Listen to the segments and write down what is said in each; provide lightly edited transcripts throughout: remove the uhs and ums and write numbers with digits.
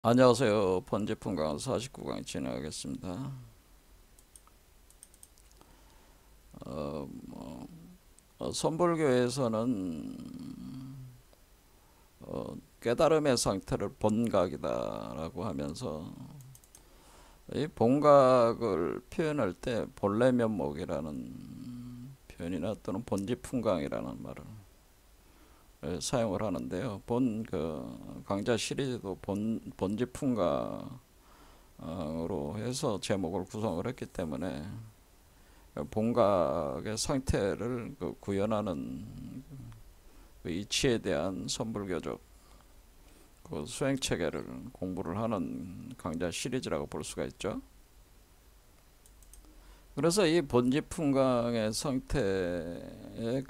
안녕하세요. 번제품 강화 49강 진행하겠습니다. 선불교에서는 깨달음의 상태를 본각이다라고 하면서 이 본각을 표현할 때 본래면목이라는 표현이나 또는 본지품강이라는 말을 사용을 하는데요. 강좌 시리즈도 본지품강으로 해서 제목을 구성을 했기 때문에 본각의 상태를 구현하는 그 이치에 대한 선불교적 그 수행 체계를 공부를 하는 강좌 시리즈라고 볼 수가 있죠. 그래서 이 본지품강의 상태의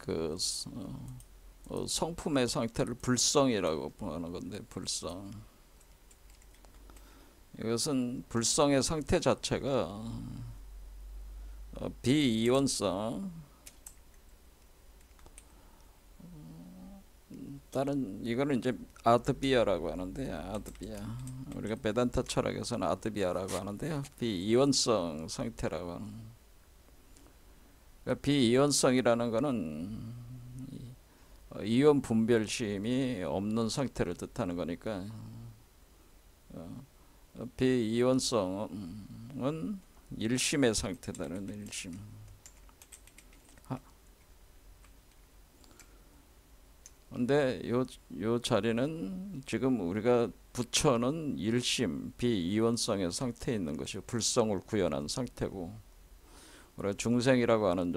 성품의 상태를 불성이라고 하는 건데, 불성. 이것은 불성의 상태 자체가 비이원성, 다른 이거는 이제 아드비아라고 하는데, 아드비아, 우리가 베단타 철학에서는 아드비아라고 하는데요, 비이원성 상태라고 하는. 그러니까 비이원성이라는 거는 이원 분별심이 없는 상태를 뜻하는 거니까, 비이원성은 일심의 상태다는, 일심. 근데 요 자리는 지금 우리가 부처는 일심, 비이원성의 상태에 있는 것이 불성을 구현한 상태고, 우리가 중생이라고 하는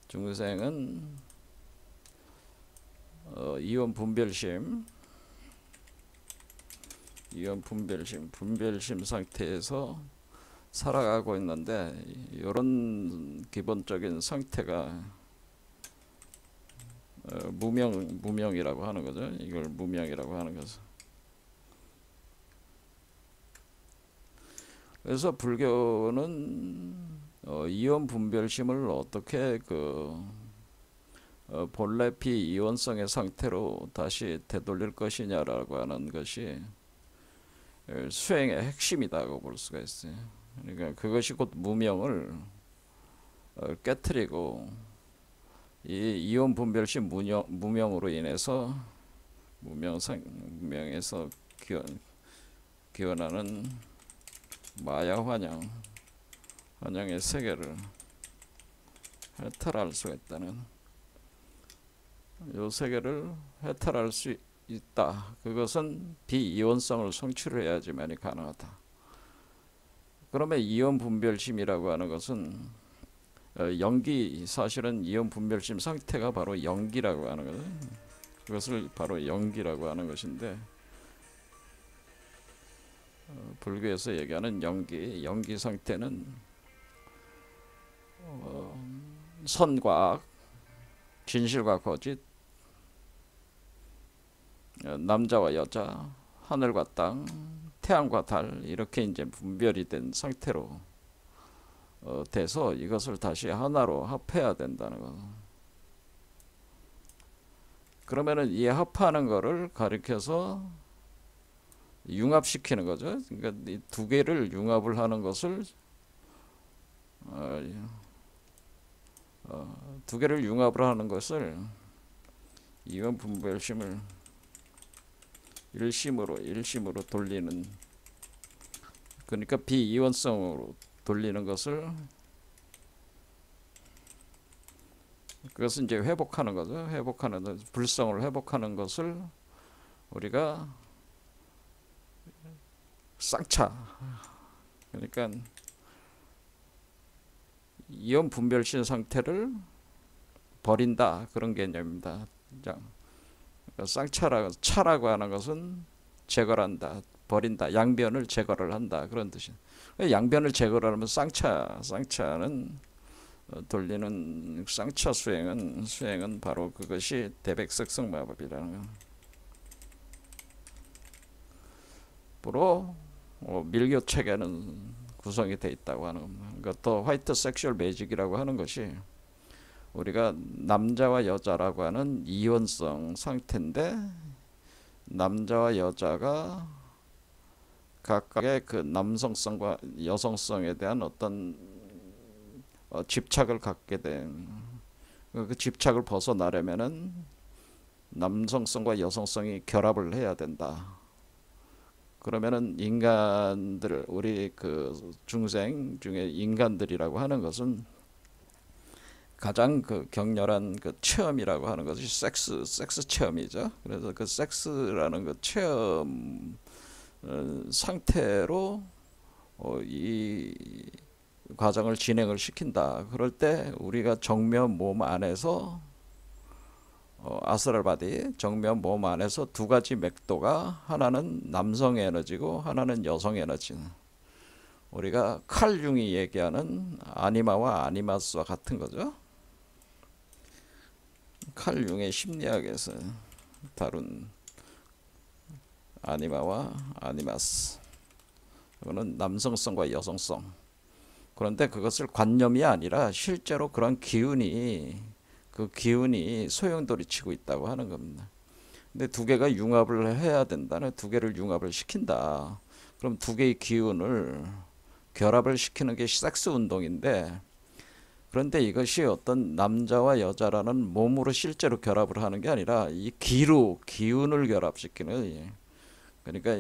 중생은 이원 분별심, 분별심 상태에서 살아가고 있는데, 이런 기본적인 상태가 무명이라고 하는 거죠. 이걸 무명이라고 하는 거죠. 그래서 불교는 이원 분별심을 어떻게 본래 비이원성의 상태로 다시 되돌릴 것이냐라고 하는 것이 수행의 핵심이다고 볼 수가 있어요. 그러니까 그것이 곧 무명을 깨트리고, 이 이원 분별심 무명으로 인해서 무명에서 기원하는 마야 환영의 세계를 해탈할 수가 있다는, 이 세계를 해탈할 수 있다. 그것은 비이원성을 성취를 해야지만이 가능하다. 그러면 이원 분별심이라고 하는 것은 사실은 이원 분별심 상태가 바로 영기라고 하는 거죠. 그것을 바로 영기라고 하는 것인데, 불교에서 얘기하는 영기 상태는 선과 악, 진실과 거짓, 남자와 여자, 하늘과 땅, 태양과 달, 이렇게 이제 분별이 된 상태로 돼서 이것을 다시 하나로 합해야 된다는 거. 그러면은 이 합하는 거를 가리켜서 융합시키는 거죠. 그러니까 이 두 개를 융합을 하는 것을 두 개를 융합을 하는 것을 이원 분별심을 일심으로 돌리는, 그러니까 비이원성으로 돌리는 것을, 그것은 이제 회복하는 거죠. 불성을 회복하는 것을 우리가 쌍차, 그러니까 이온 분별신 상태를 버린다, 그런 개념입니다. 차라고 하는 것은 제거를 한다, 버린다, 양변을 제거를 한다, 그런 뜻이에요. 양변을 제거를 하면 쌍차는 돌리는 쌍차 수행은 바로 그것이 대백색성마법이라는 거로 밀교 체계는 구성이 되어 있다고 하는 겁니다. 그것도 화이트 섹슈얼 매직이라고 하는 것이 우리가 남자와 여자라고 하는 이원성 상태인데, 남자와 여자가 각각의 그 남성성과 여성성에 대한 어떤 집착을 갖게 된 그 집착을 벗어나려면은 남성성과 여성성이 결합을 해야 된다. 그러면은 인간들, 우리 그 중생 중에 인간들이라고 하는 것은 가장 그 격렬한 그 체험이라고 하는 것이 섹스 체험이죠. 그래서 그 섹스라는 그 체험 상태로 이 과정을 진행을 시킨다. 그럴 때 우리가 정면 몸 안에서 아스랄 바디, 정면 몸 안에서 두 가지 맥도가, 하나는 남성 에너지고 하나는 여성 에너지. 우리가 칼 융이 얘기하는 아니마와 아니마스와 같은 거죠. 칼 융의 심리학에서 다룬 아니마와 아니마스. 이거는 남성성과 여성성. 그런데 그것을 관념이 아니라 실제로 그런 기운이, 그 기운이 소용돌이치고 있다고 하는 겁니다. 근데 두 개가 융합을 해야 된다는, 두 개를 융합을 시킨다. 그럼 두 개의 기운을 결합을 시키는 게 섹스 운동인데, 그런데 이것이 어떤 남자와 여자라는 몸으로 실제로 결합을 하는 게 아니라 이 기로, 기운을 결합시키는, 그러니까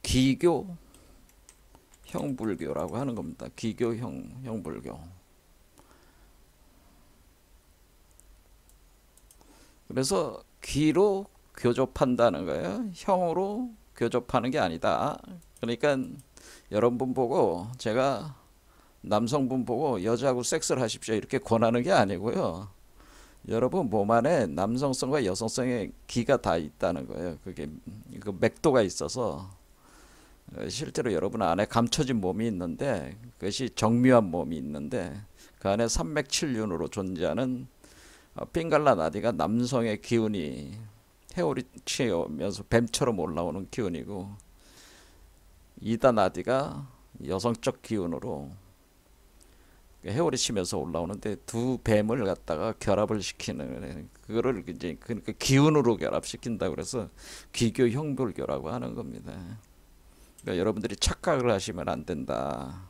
기교 형불교라고 하는 겁니다. 기교 형불교. 그래서 기로 교접한다는 거예요. 형으로 교접하는 게 아니다. 그러니까 여러분 보고, 제가 남성분 보고 여자하고 섹스를 하십시오 이렇게 권하는 게 아니고요. 여러분 몸 안에 남성성과 여성성의 기가 다 있다는 거예요. 그게 그 맥도가 있어서 실제로 여러분 안에 감춰진 몸이 있는데, 그것이 정묘한 몸이 있는데, 그 안에 삼맥칠륜으로 존재하는 핑갈라 나디가 남성의 기운이 헤어리치면서 뱀처럼 올라오는 기운이고, 이다 나디가 여성적 기운으로 헤어리치면서 올라오는데, 두 뱀을 갖다가 결합을 시키는, 그거를 이제 그러니까 기운으로 결합시킨다. 그래서 기교 형불교라고 하는 겁니다. 그러니까 여러분들이 착각을 하시면 안 된다.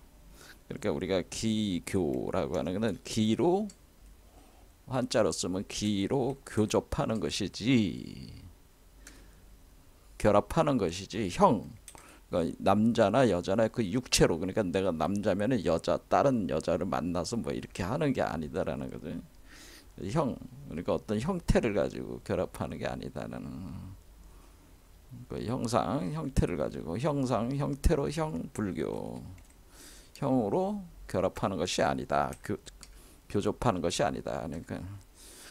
그러니까 우리가 기교라고 하는 것은 기로, 한자로 쓰면 기로 교접하는 것이지, 결합하는 것이지, 형, 그러니까 남자나 여자나 그 육체로, 그러니까 내가 남자면은 여자, 다른 여자를 만나서 뭐 이렇게 하는 게 아니다라는 거죠. 형, 그러니까 어떤 형태를 가지고 결합하는 게 아니다라는, 그 형상, 형태를 가지고 형상, 형태로 형불교, 형으로 결합하는 것이 아니다. 교접하는 것이 아니다. 그러니까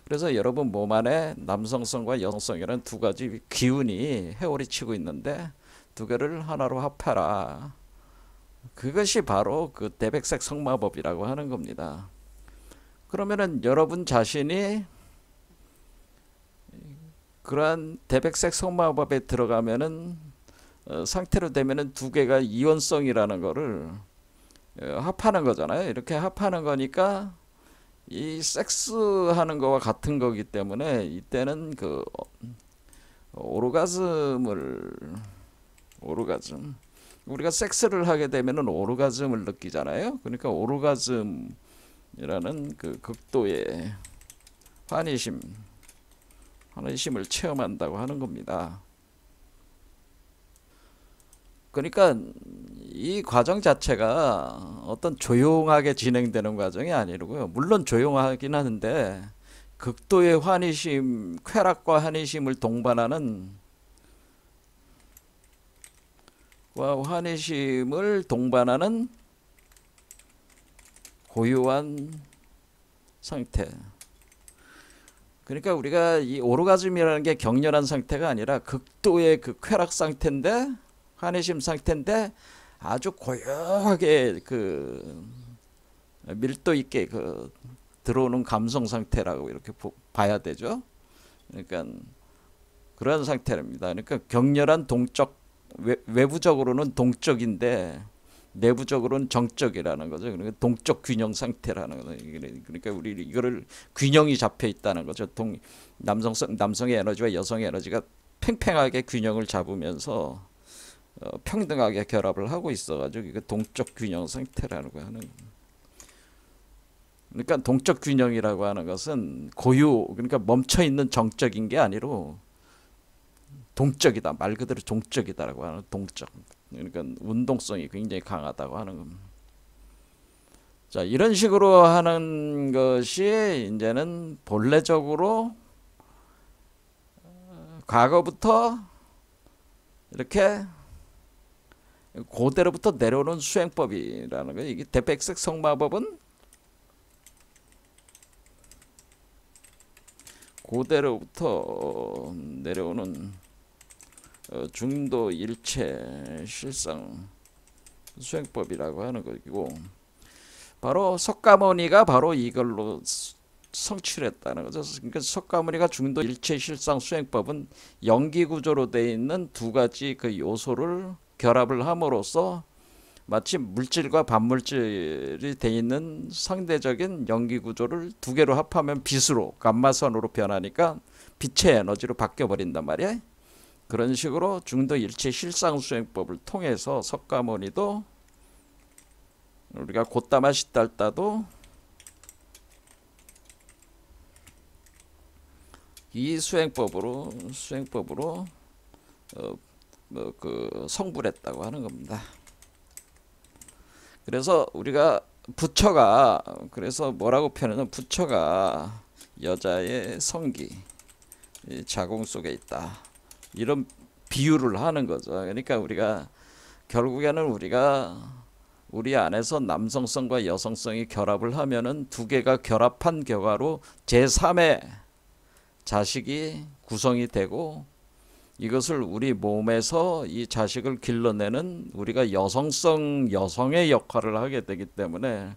그래서 여러분 몸 안에 남성성과 여성성이라는 두 가지 기운이 헤어리치고 있는데, 두 개를 하나로 합해라. 그것이 바로 그 대백색 성마법이라고 하는 겁니다. 그러면은 여러분 자신이 그러한 대백색 성마법에 들어가면은 상태로 되면은 두 개가 이원성이라는 거를 합하는 거잖아요. 이렇게 합하는 거니까 이 섹스하는 거와 같은 거기 때문에 이때는 그 오르가즘, 우리가 섹스를 하게 되면은 오르가즘을 느끼잖아요. 그러니까 오르가즘이라는 그 극도의 환희심을 체험한다고 하는 겁니다. 그러니까 이 과정 자체가 어떤 조용하게 진행되는 과정이 아니고요. 물론 조용하긴 하는데, 극도의 환희심, 쾌락과 환희심을 동반하는, 고요한 상태. 그러니까 우리가 이 오르가즘이라는 게 격렬한 상태가 아니라 극도의 그 쾌락 상태인데, 환희심 상태인데, 아주 고요하게 그 밀도 있게 그 들어오는 감성 상태라고 이렇게 봐야 되죠. 그러니까 그런 상태입니다. 그러니까 격렬한 동적, 외부적으로는 동적인데 내부적으로는 정적이라는 거죠. 그러니까 동적 균형 상태라는 거죠. 그러니까 우리 이거를 균형이 잡혀 있다는 거죠. 남성의 에너지와 여성의 에너지가 팽팽하게 균형을 잡으면서 평등하게 결합을 하고 있어가지고 이거 동적 균형 상태라고 하는. 그러니까 동적 균형이라고 하는 것은 고유, 그러니까 멈춰 있는 정적인 게 아니로 동적이다, 말 그대로 동적이다라고 하는 동적. 그러니까 운동성이 굉장히 강하다고 하는 겁니다. 자, 이런 식으로 하는 것이 이제는 본래적으로 과거부터 이렇게 고대로부터 내려오는 수행법이라는 거예요. 이게 대백색 성마법은 고대로부터 내려오는 중도 일체 실상 수행법이라고 하는 것이고, 바로 석가모니가 바로 이걸로 성취했다는 거죠. 그러니까 석가모니가 중도 일체 실상 수행법은 영기구조로 되어 있는 두 가지 그 요소를 결합을 함으로써 마치 물질과 반물질이 되어 있는 상대적인 영기구조를 두 개로 합하면 빛으로, 감마선으로 변하니까 빛의 에너지로 바뀌어버린단 말이야. 그런 식으로 중도 일체 실상 수행법을 통해서 석가모니도 우리가 고따마 시달다도 이 수행법으로 성불했다고 하는 겁니다. 그래서 우리가 부처가, 그래서 뭐라고 표현하냐면 부처가 여자의 성기, 자궁 속에 있다, 이런 비유를 하는 거죠. 그러니까 우리가 결국에는 우리 안에서 남성성과 여성성이 결합을 하면은 두 개가 결합한 결과로 제3의 자식이 구성이 되고, 이것을 우리 몸에서 이 자식을 길러내는 우리가 여성의 역할을 하게 되기 때문에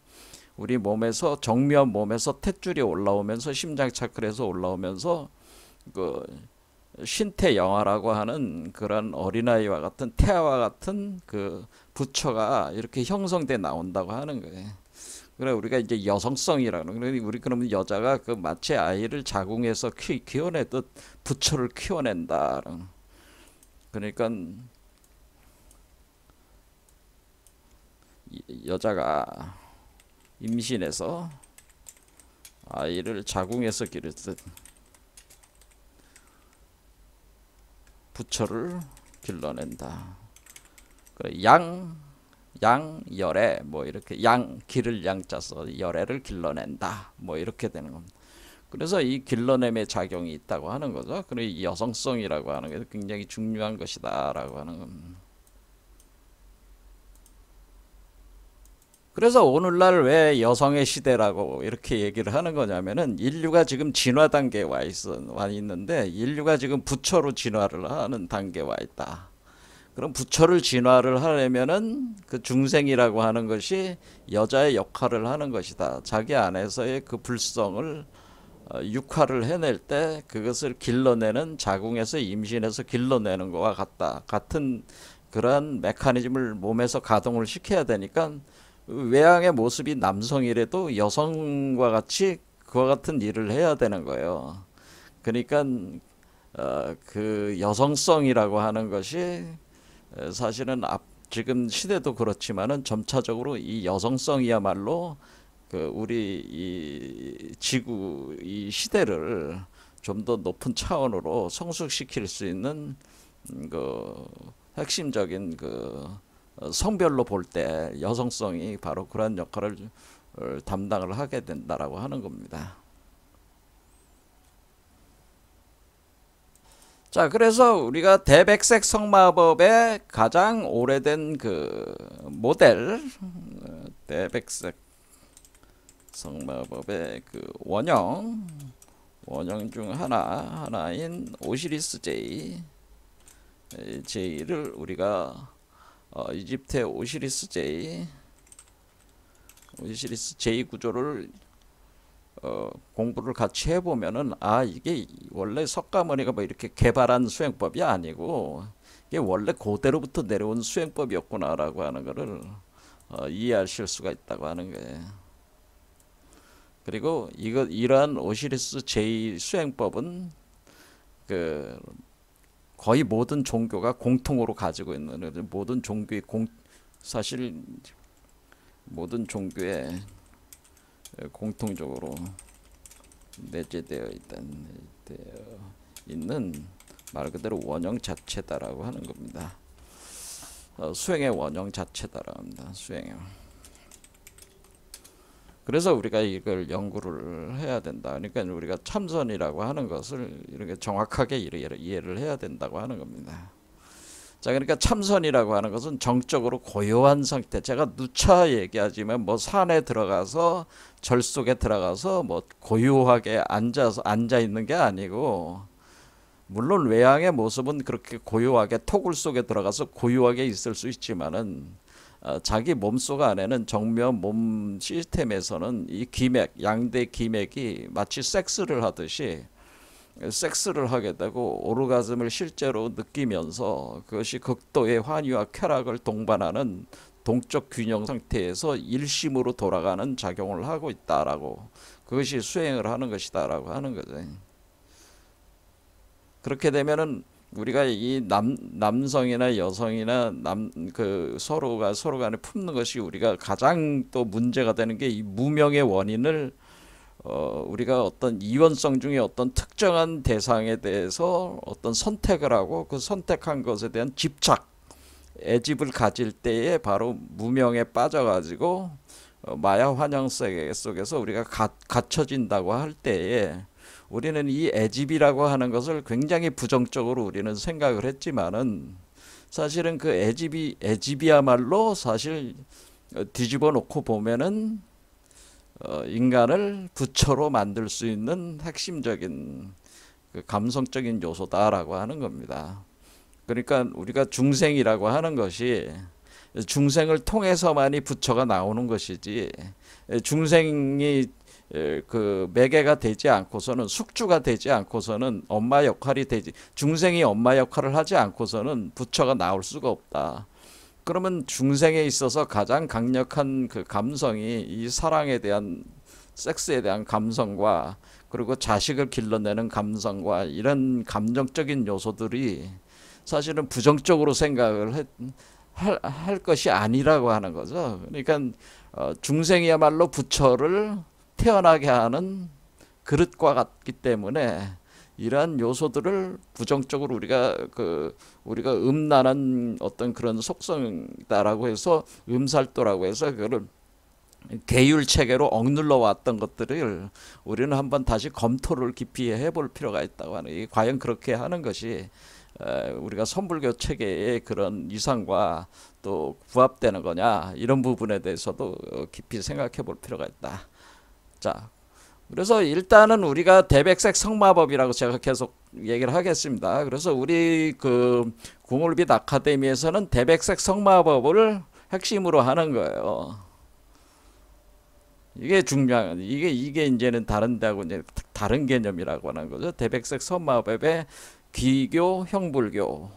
우리 몸에서 정면 몸에서 탯줄이 올라오면서 심장 차크에서 올라오면서 그 신태영화라고 하는 그런 어린아이와 같은 태아와 같은 그 부처가 이렇게 형성돼 나온다고 하는 거예요. 그래 우리가 이제 여성성이라는, 그래 우리 그러면 여자가 그 마치 아이를 자궁에서 키워내듯 부처를 키워낸다. 그러니까 여자가 임신해서 아이를 자궁에서 기르듯 부처를 길러낸다. 양열애, 뭐 이렇게 기를 양자서 열애를 길러낸다, 뭐 이렇게 되는 겁니다. 그래서 이 길러냄의 작용이 있다고 하는 거죠. 그리고 이 여성성이라고 하는 게 굉장히 중요한 것이다라고 하는 겁니다. 그래서 오늘날 왜 여성의 시대라고 이렇게 얘기를 하는 거냐면은 인류가 지금 진화 단계에 와 있는데 인류가 지금 부처로 진화를 하는 단계에 와 있다. 그럼 부처를 진화를 하려면은 그 중생이라고 하는 것이 여자의 역할을 하는 것이다. 자기 안에서의 그 불성을 육화를 해낼 때 그것을 길러내는, 자궁에서 임신해서 길러내는 것과 같은 그러한 메커니즘을 몸에서 가동을 시켜야 되니까 외양의 모습이 남성이라도 여성과 같이 그와 같은 일을 해야 되는 거예요. 그러니까 그 여성성이라고 하는 것이 사실은 지금 시대도 그렇지만은 점차적으로 이 여성성이야말로 그 우리 이 지구 이 시대를 좀 더 높은 차원으로 성숙시킬 수 있는 그 핵심적인 그 성별로 볼 때 여성성이 바로 그런 역할을 담당을 하게 된다라고 하는 겁니다. 자, 그래서 우리가 대백색 성마법의 가장 오래된 그 모델, 대백색 성마법의 그 원형 중 하나인 오시리스 J를 우리가 이집트의 오시리스 J 구조를 공부를 같이 해보면은 이게 원래 석가모니가 뭐 이렇게 개발한 수행법이 아니고 이게 원래 고대로부터 내려온 수행법이었구나라고 하는 거를 이해하실 수가 있다고 하는 거예요. 그리고 이러한 오시리스 제이 수행법은 그 거의 모든 종교가 공통으로 가지고 있는, 모든 종교의 사실 모든 종교에 공통적으로 내재되어 있는 말 그대로 원형 자체다라고 하는 겁니다. 수행의 원형 자체다라고 합니다. 수행의. 그래서 우리가 이걸 연구를 해야 된다. 그러니까 우리가 참선이라고 하는 것을 이렇게 정확하게 이해를 해야 된다고 하는 겁니다. 자, 그러니까 참선이라고 하는 것은 정적으로 고요한 상태. 제가 누차 얘기하지만 뭐 산에 들어가서 절 속에 들어가서 뭐 고요하게 앉아 있는 게 아니고, 물론 외양의 모습은 그렇게 고요하게 토굴 속에 들어가서 고요하게 있을 수 있지만은 자기 몸속 안에는 정면 몸 시스템에서는 이 기맥, 양대 기맥이 마치 섹스를 하듯이 섹스를 하게 되고 오르가즘을 실제로 느끼면서 그것이 극도의 환희와 쾌락을 동반하는 동적 균형 상태에서 일심으로 돌아가는 작용을 하고 있다라고, 그것이 수행을 하는 것이다라고 하는 거죠. 그렇게 되면은 우리가 이 남성이나 여성이나 서로 간에 품는 것이 우리가 가장 또 문제가 되는 게, 이 무명의 원인을 우리가 어떤 이원성 중에 어떤 특정한 대상에 대해서 어떤 선택을 하고 그 선택한 것에 대한 집착, 애집을 가질 때에 바로 무명에 빠져가지고 마야 환영 세계 속에서 우리가 갇혀진다고 할 때에, 우리는 이 애집이라고 하는 것을 굉장히 부정적으로 우리는 생각을 했지만은, 사실은 그 애집이야말로 사실 뒤집어 놓고 보면은 인간을 부처로 만들 수 있는 핵심적인 그 감성적인 요소다라고 하는 겁니다. 그러니까 우리가 중생이라고 하는 것이 중생을 통해서만이 부처가 나오는 것이지, 중생이 그 매개가 되지 않고서는, 숙주가 되지 않고서는, 엄마 역할이 중생이 엄마 역할을 하지 않고서는 부처가 나올 수가 없다. 그러면 중생에 있어서 가장 강력한 그 감성이 이 사랑에 대한, 섹스에 대한 감성과, 그리고 자식을 길러내는 감성과, 이런 감정적인 요소들이 사실은 부정적으로 생각을 할 것이 아니라고 하는 거죠. 그러니까 중생이야말로 부처를 태어나게 하는 그릇과 같기 때문에, 이러한 요소들을 부정적으로 우리가 음란한 어떤 그런 속성이다라고 해서, 음살도라고 해서 그거를 계율 체계로 억눌러 왔던 것들을 우리는 한번 다시 검토를 깊이 해볼 필요가 있다고 하는, 이게 과연 그렇게 하는 것이 우리가 선불교 체계의 그런 이상과 또 부합되는 거냐, 이런 부분에 대해서도 깊이 생각해 볼 필요가 있다. 자, 그래서 일단은 우리가 대백색 성마법이라고 제가 계속 얘기를 하겠습니다. 그래서 우리 그 궁울빛 아카데미에서는 대백색 성마법을 핵심으로 하는 거예요. 이게 중요한, 이게 이제는 다른 데하고 이제 다른 개념이라고 하는 거죠. 대백색 성마법의 기교, 형불교의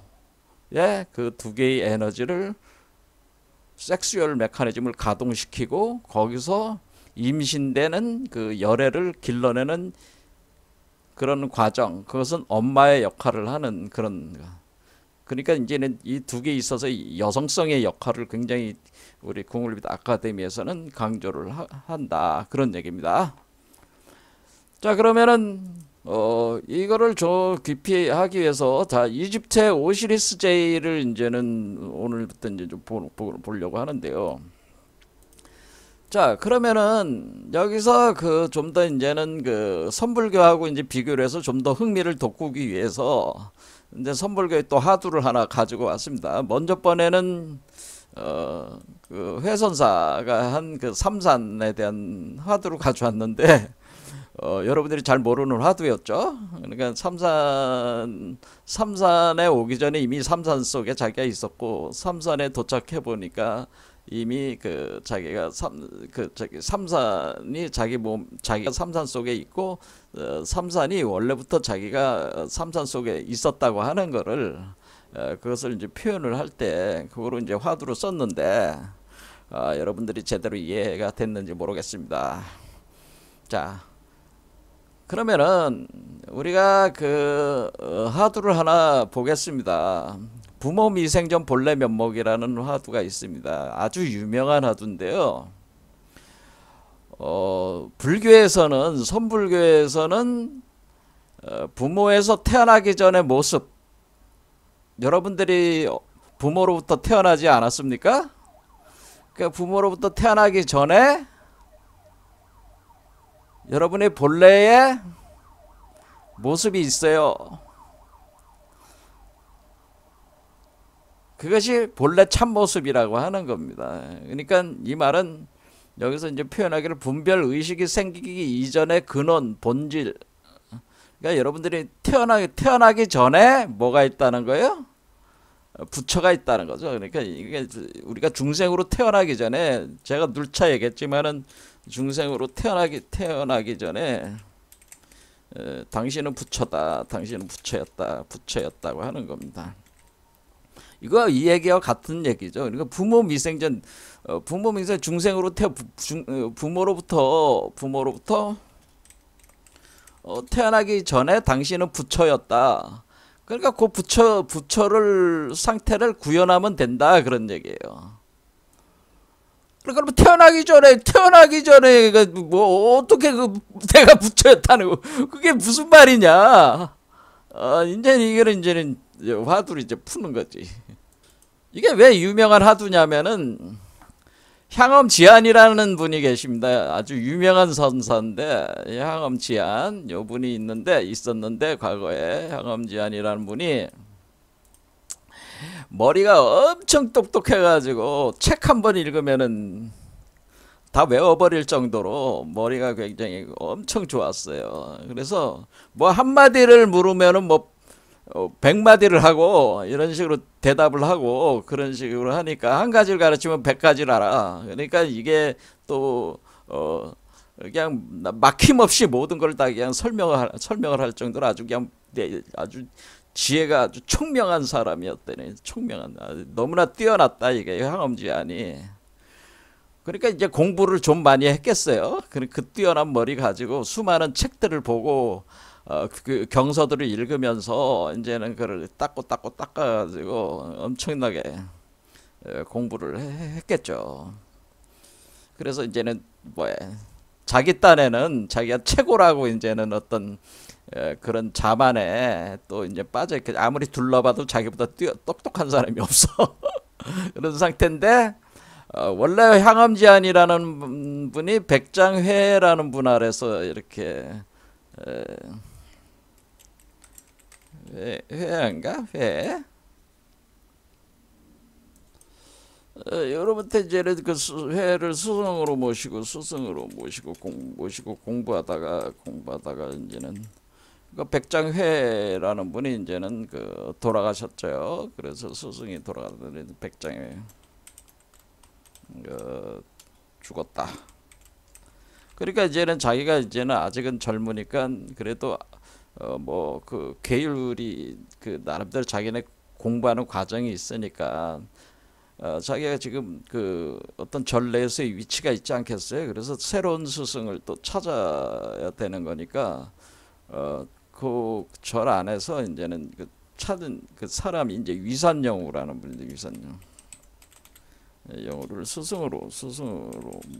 그 두 개의 에너지를, 섹슈얼 메커니즘을 가동시키고 거기서 임신되는 그 열애를 길러내는 그런 과정, 그것은 엄마의 역할을 하는 그런. 그러니까 이제는 이 두 개 있어서 여성성의 역할을 굉장히 우리 궁울빛 아카데미에서는 강조를 한다, 그런 얘기입니다. 자, 그러면은 이거를 좀 깊이 하기 위해서, 자, 이집트의 오시리스 제이를 이제는 오늘부터 이제 좀 보려고 하는데요. 자, 그러면은 여기서 그 좀 더 이제는 그 선불교하고 이제 비교를 해서 좀 더 흥미를 돋구기 위해서 이제 선불교의 또 화두를 하나 가지고 왔습니다. 먼저 번에는 그 회선사가 한 그 삼산에 대한 화두를 가져왔는데, 여러분들이 잘 모르는 화두였죠. 그러니까 삼산에 오기 전에 이미 삼산 속에 자기가 있었고, 삼산에 도착해 보니까 이미 그 자기가 삼산이 자기가 삼산 속에 있고, 삼산이 원래부터 자기가 삼산 속에 있었다고 하는 거를, 그것을 이제 표현을 할 때 그거로 이제 화두로 썼는데, 여러분들이 제대로 이해가 됐는지 모르겠습니다. 자, 그러면은 우리가 그 화두를 하나 보겠습니다. 부모 미생전 본래 면목이라는 화두가 있습니다. 아주 유명한 화두인데요. 불교에서는, 선불교에서는 부모에서 태어나기 전의 모습, 여러분들이 부모로부터 태어나지 않았습니까? 그 부모로부터 태어나기 전에 여러분의 본래의 모습이 있어요. 그것이 본래 참모습이라고 하는 겁니다. 그러니까 이 말은 여기서 이제 표현하기를 분별 의식이 생기기 이전의 근원, 본질. 그러니까 여러분들이 태어나기 전에 뭐가 있다는 거예요? 부처가 있다는 거죠. 그러니까 이게 우리가 중생으로 태어나기 전에, 제가 누차 얘기했지만은 중생으로 태어나기 전에 당신은 부처다, 당신은 부처였다고 하는 겁니다. 이거 이 얘기와 같은 얘기죠. 그러니까 부모 미생전 중생으로 부모로부터 태어나기 전에 당신은 부처였다. 그러니까 그 부처를 상태를 구현하면 된다, 그런 얘기예요. 그러니까 태어나기 전에 뭐 어떻게 내가 부처였다는 거, 그게 무슨 말이냐? 이제는 화두를 이제 푸는 거지. 이게 왜 유명한 화두냐면은 향엄지안이라는 분이 계십니다. 아주 유명한 선사인데, 향엄지안 요 분이 있었는데 과거에 향엄지안이라는 분이 머리가 엄청 똑똑해가지고 책 한 번 읽으면은 다 외워버릴 정도로 머리가 굉장히 엄청 좋았어요. 그래서 뭐 한마디를 물으면은 뭐 100마디를 하고 이런 식으로 대답을 하고 그런 식으로 하니까, 한 가지를 가르치면 100가지를 알아. 그러니까 이게 또 그냥 막힘없이 모든 걸 다 그냥 설명을 할 정도로 아주 그냥 아주 지혜가 아주 총명한 사람이었대네. 너무나 뛰어났다, 이게 향엄지안이. 그러니까 이제 공부를 좀 많이 했겠어요. 그 뛰어난 머리 가지고 수많은 책들을 보고 그 경서들을 읽으면서 이제는 그걸 닦아가지고 엄청나게 공부를 했겠죠. 그래서 이제는 자기 딴에는 자기가 최고라고 이제는 어떤 그런 자만에 또 이제 빠져있겠죠. 아무리 둘러봐도 자기보다 똑똑한 사람이 없어. 그런 상태인데, 원래 향엄지안이라는 분이 백장회라는 분 아래서 이렇게 회인가? 회? 여러분한테 이제는 그 회를 스승으로 모시고 공부하다가 이제는 그 백장회라는 분이 이제는 그 돌아가셨죠. 그래서 스승이 돌아가더니 백장회 죽었다. 그러니까 이제는 자기가 아직은 젊으니까 그래도 뭐 그 계율이 그 나름대로 자기네 공부하는 과정이 있으니까 자기가 지금 그 어떤 전례에서의 위치가 있지 않겠어요? 그래서 새로운 스승을 또 찾아야 되는 거니까 그 절 안에서 이제는 그 찾은 그 사람이 이제 위산영우라는 분인데, 위산영 영우를 스승으로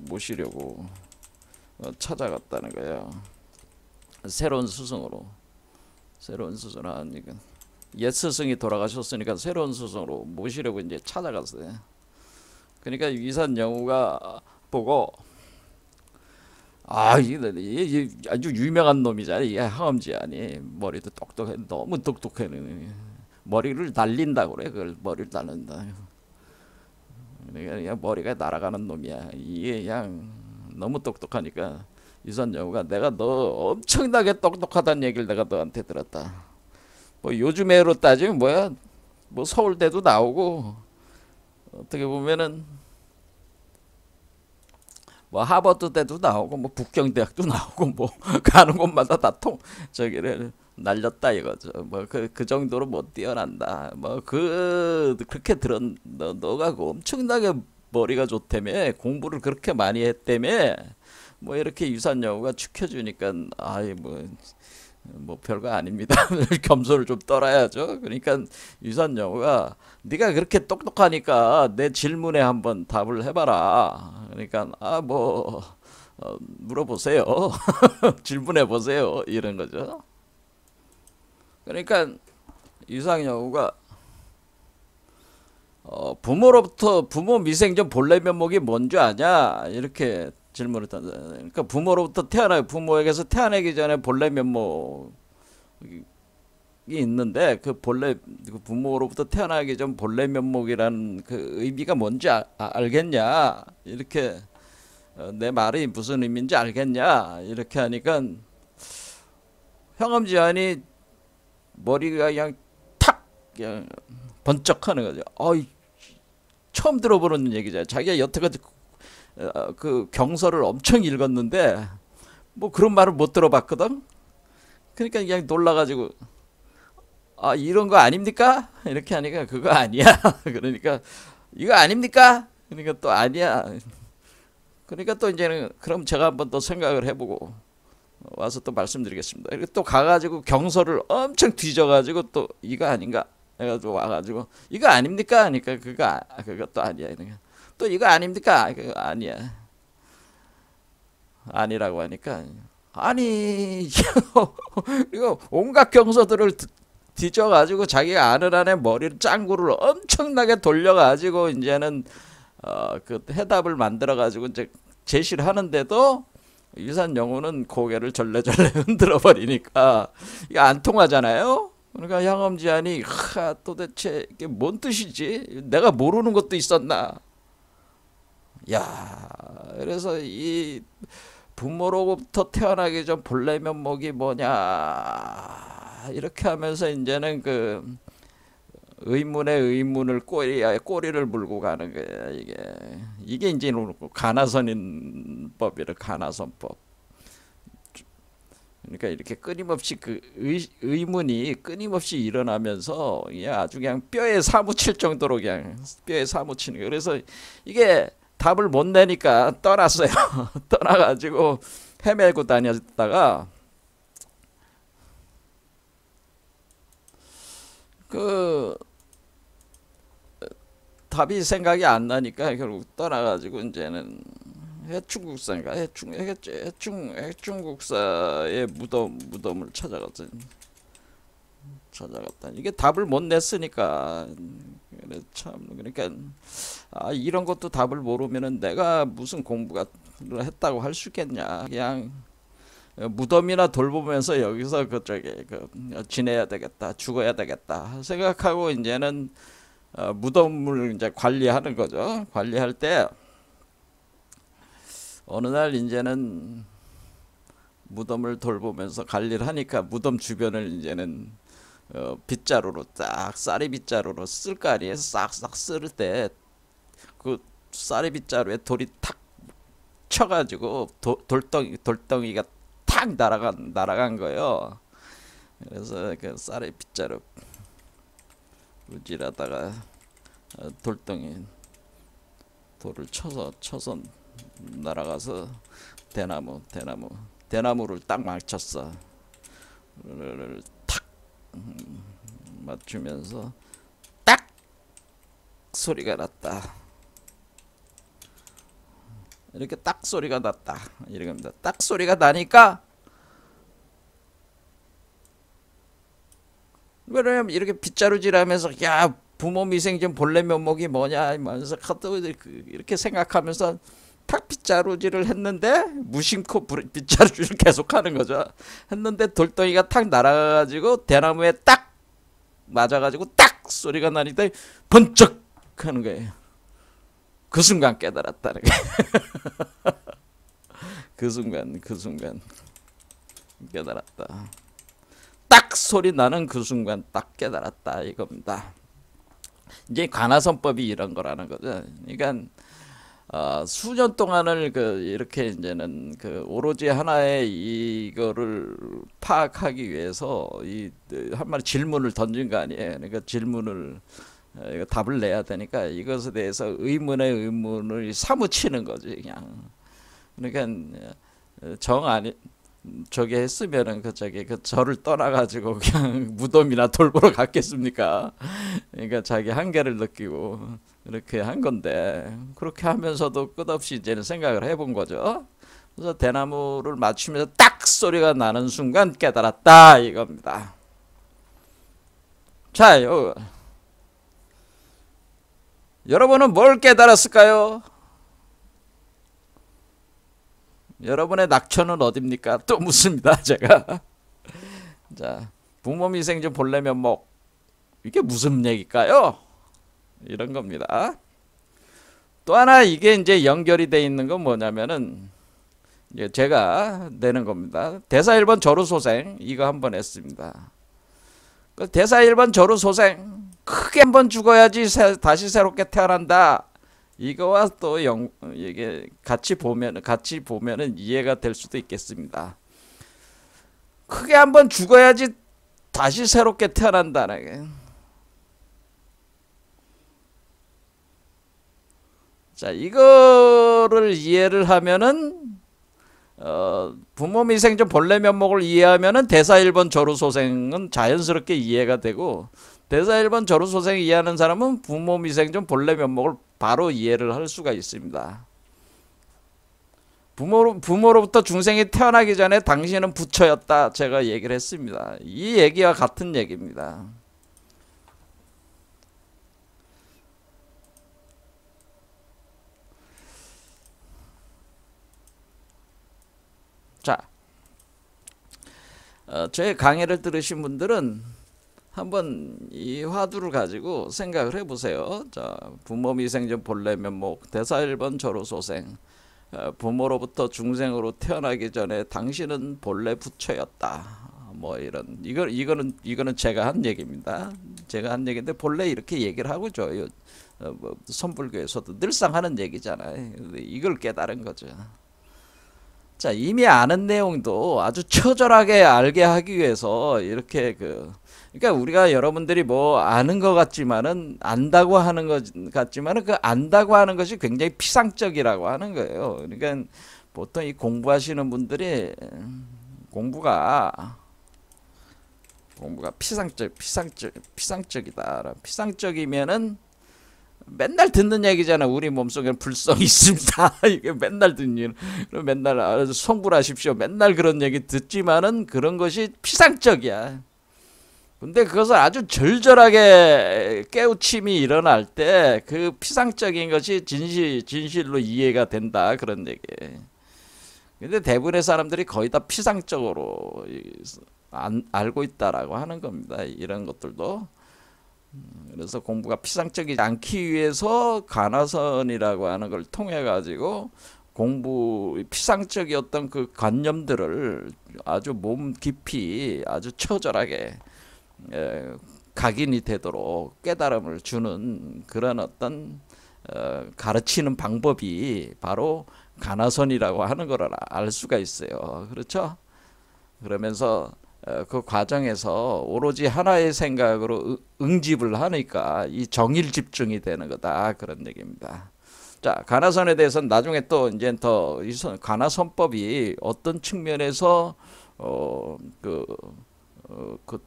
모시려고 찾아갔다는 거예요. 새로운 스승으로 하니까, 옛 스승이 돌아가셨으니까 새로운 스승으로 모시려고 이제 찾아갔어요. 그러니까 위산영우가 보고, 이게 아주 유명한 놈이잖아. 이게 항엄지안이 머리도 똑똑해, 너무 똑똑해. 머리를 날린다 그래. 그걸 머리를 날린다. 그러니까 머리가 날아가는 놈이야. 이게 그냥 너무 똑똑하니까 위산영우가, 내가 너 엄청나게 똑똑하다는 얘기를 내가 너한테 들었다. 뭐 요즘에로 따지면 뭐야? 뭐 서울대도 나오고, 어떻게 보면은 뭐 하버드대도 나오고, 뭐 북경대학도 나오고, 뭐 가는 곳마다 다 저기를 날렸다 이거죠. 뭐 그 정도로 못 뛰어난다. 뭐 그렇게 너가 그 엄청나게 머리가 좋다며 공부를 그렇게 많이 했다며 뭐 이렇게 유산여우가 추켜주니까 아이 뭐 별거 아닙니다. 겸손을 좀 떨어야죠. 그러니까 유산여우가 네가 그렇게 똑똑하니까 내 질문에 한번 답을 해봐라. 그러니까 물어보세요. 질문해 보세요. 이런 거죠. 그러니까 유상여우가 부모 미생전 본래 면목이 뭔지 아냐 이렇게 질문을 던져. 그러니까 부모에게서 태어나기 전에 본래 면목이 있는데 그 부모로부터 태어나기 전 본래 면목이라는 그 의미가 뭔지 알겠냐 이렇게 내 말이 무슨 의미인지 알겠냐 이렇게 하니까 형엄지한이 머리가 그냥 번쩍하는 거죠. 처음 들어보는 얘기죠. 자기가 여태까지 그 경서를 엄청 읽었는데 뭐 그런 말을 못 들어봤거든. 그러니까 그냥 놀라가지고 이런 거 아닙니까? 이렇게 하니까 그거 아니야. 그러니까 이거 아닙니까? 그러니까 또 아니야. 그러니까 또 이제는 그럼 제가 한번 또 생각을 해보고 와서 또 말씀드리겠습니다. 이렇게 또 가가지고 경서를 엄청 뒤져가지고 또 이거 아닌가 해가지고 와가지고 이거 아닙니까? 하니까 그것도 아니야. 또 이거 아닙니까? 그거 아니야. 아니라고 하니까 아니 이거 온갖 경서들을 뒤져가지고 자기가 아는 안에 머리를 짱구를 엄청나게 돌려가지고 이제는 그 해답을 만들어가지고 이제 제시를 하는데도 유산여우는 고개를 절레절레 흔들어 버리니까 이게 안 통하잖아요. 그러니까 형엄지한이 도대체 이게 뭔 뜻이지? 내가 모르는 것도 있었나? 야, 그래서 이 부모로부터 태어나기 전 본래 면목이 뭐냐 이렇게 하면서 이제는 그 의문에 의문을 꼬리를 물고 가는 거야. 이게 이제 가나선인법이라 가나선법. 그러니까 이렇게 끊임없이 그 의문이 끊임없이 일어나면서 아주 그냥 뼈에 사무칠 정도로 그냥 뼈에 사무치는 거예요. 그래서 이게 답을 못 내니까 떠났어요. 떠나가지고 헤매고 다녔다가 그 답이 생각이 안 나니까 결국 떠나가지고 이제는 해충국사인가 해충국사의 무덤을 찾아갔다. 이게 답을 못 냈으니까 참 그러니까 이런 것도 답을 모르면은 내가 무슨 공부가 했다고 할 수 있겠냐. 그냥 무덤이나 돌보면서 여기서 지내야 되겠다, 죽어야 되겠다 생각하고 이제는 무덤을 이제 관리하는 거죠. 관리할 때 어느 날 이제는 무덤을 돌보면서 관리를 하니까 무덤 주변을 이제는 빗자루로 딱 쌀이 빗자루로 쓸 거 아니에요. 싹싹 쓸 때 그 쌀이 빗자루에 돌이 탁 쳐가지고 돌덩이가 탁 날아간 거예요. 그래서 그 쌀의 빗자루 우질하다가 돌을 쳐서 날아가서 대나무를 딱 맞췄어. 탁 맞추면서 딱 소리가 났다. 이렇게 딱 소리가 났다. 이렇게입니다. 딱 소리가 나니까 왜냐면 이렇게 빗자루질하면서 야 부모 미생전 본래 면목이 뭐냐 하면서 이렇게 생각하면서 탁 빗자루질을 했는데 무심코 빗자루질을 계속하는 거죠. 했는데 돌덩이가 탁 날아가지고 대나무에 딱 맞아가지고 딱 소리가 나니까 번쩍 하는 거예요. 그 순간 깨달았다는 거예요. 그 순간 깨달았다. 딱 소리 나는 그 순간 딱 깨달았다 이겁니다. 이제 관화선법이 이런 거라는 거죠. 그러니까 수년 동안을 이렇게 이제는 오로지 하나의 이거를 파악하기 위해서 한 마리 질문을 던진 거 아니에요. 그러니까 질문을 이거 답을 내야 되니까 이것에 대해서 의문의 의문을 사무치는 거지 그냥. 그러니까 정 아니 저게 했으면은 그 절을 떠나가지고 그냥 무덤이나 돌보러 갔겠습니까? 그러니까 자기 한계를 느끼고 이렇게 한 건데, 그렇게 하면서도 끝없이 이제는 생각을 해본 거죠. 그래서 대나무를 맞추면서 딱 소리가 나는 순간 깨달았다 이겁니다. 자, 여러분은 뭘 깨달았을까요? 여러분의 낙천은 어딥니까? 또 묻습니다 제가. 자, 부모미생존 본래면목, 이게 무슨 얘기일까요? 이런 겁니다. 또 하나 이게 이제 연결이 돼 있는 건 뭐냐면은 이제 제가 내는 겁니다. 대사 1번 저루소생 이거 한번 했습니다. 그 대사 1번 저루소생, 크게 한번 죽어야지 다시 새롭게 태어난다. 이거와 또 이게 같이 보면은 이해가 될 수도 있겠습니다. 크게 한번 죽어야지 다시 새롭게 태어난다는 게. 자, 이거를 이해를 하면은 부모미생존 본래면목을 이해하면은 대사 1번 저루소생은 자연스럽게 이해가 되고, 대사 1번 저루소생 이해하는 사람은 부모미생존 본래면목을 바로 이해를 할 수가 있습니다. 부모로부터 중생이 태어나기 전에 당신은 부처였다 제가 얘기를 했습니다. 이 얘기와 같은 얘기입니다. 자, 제 강의를 들으신 분들은 한번 이 화두를 가지고 생각을 해보세요. 자, 부모미생존 본래면목, 대사 1번 저루소생, 부모로부터 중생으로 태어나기 전에 당신은 본래 부처였다. 뭐 이런, 이거는 제가 한 얘기입니다. 제가 한 얘기인데 본래 이렇게 얘기를 하고죠. 뭐 선불교에서도 늘상 하는 얘기잖아요. 이걸 깨달은 거죠. 자, 이미 아는 내용도 아주 처절하게 알게 하기 위해서 이렇게 그러니까 우리가 여러분들이 뭐 아는 것 같지만은 안다고 하는 것 같지만은 그 안다고 하는 것이 굉장히 피상적이라고 하는 거예요. 그러니까 보통 이 공부하시는 분들이 공부가 피상적이다. 피상적이면은 맨날 듣는 얘기잖아. 우리 몸속에는 불성이 있습니다. 이게 맨날 듣는 일. 맨날 성불하십시오. 맨날 그런 얘기 듣지만은 그런 것이 피상적이야. 근데 그것을 아주 절절하게 깨우침이 일어날 때 그 피상적인 것이 진실로 이해가 된다. 그런 얘기. 근데 대부분의 사람들이 거의 다 피상적으로 알고 있다라고 하는 겁니다. 이런 것들도. 그래서 공부가 피상적이지 않기 위해서 가나선이라고 하는 걸 통해 가지고 공부 피상적이었던 그 관념들을 아주 몸 깊이 아주 처절하게 각인이 되도록 깨달음을 주는 그런 어떤 가르치는 방법이 바로 가나선이라고 하는 걸 알 수가 있어요. 그렇죠? 그러면서 그 과정에서 오로지 하나의 생각으로 응집을 하니까 이 정일 집중이 되는 거다. 그런 얘기입니다. 자, 가나선에 대해서는 나중에 또 이제 더 가나선법이 어떤 측면에서 그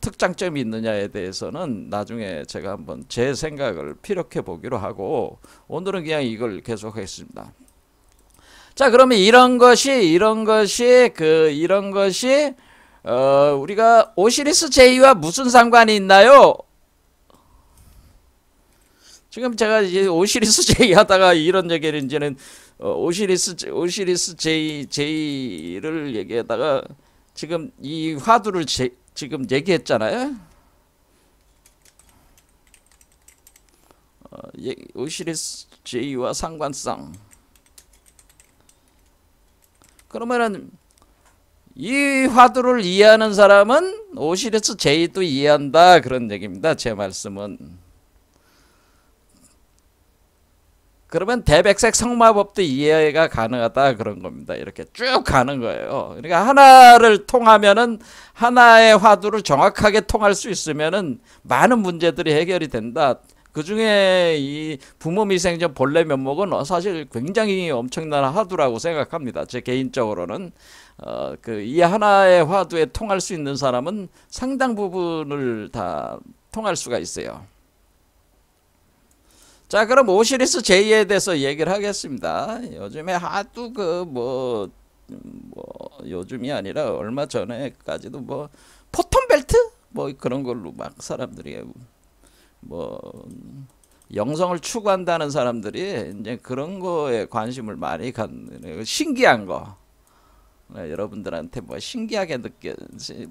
특장점이 있느냐에 대해서는 나중에 제가 한번 제 생각을 피력해 보기로 하고, 오늘은 그냥 이걸 계속하겠습니다. 자, 그러면 이런 것이 우리가 오시리스 제이와 무슨 상관이 있나요? 지금 제가 이제 오시리스 제이 하다가 이런 얘기를 이제는 오시리스 제이를 얘기하다가 지금 이 화두를 지금 얘기했잖아요. 오시리스 제이와 상관성. 그러면은 이 화두를 이해하는 사람은 오시리스 제이도 이해한다. 그런 얘기입니다. 제 말씀은. 그러면 대백색 성마법도 이해가 가능하다. 그런 겁니다. 이렇게 쭉 가는 거예요. 그러니까 하나를 통하면은, 하나의 화두를 정확하게 통할 수 있으면은 많은 문제들이 해결이 된다. 그 중에 이 부모미생전 본래 면목은 사실 굉장히 엄청난 화두라고 생각합니다. 제 개인적으로는 그 이 하나의 화두에 통할 수 있는 사람은 상당 부분을 다 통할 수가 있어요. 자, 그럼 오시리스 제이에 대해서 얘기를 하겠습니다. 요즘에 하도 뭐 요즘이 아니라 얼마 전에까지도 뭐 포톤벨트 뭐 그런 걸로 막 사람들이 뭐 영성을 추구한다는 사람들이 이제 그런 거에 관심을 많이 갖는 신기한 거. 여러분들한테 뭐 신기하게 느껴지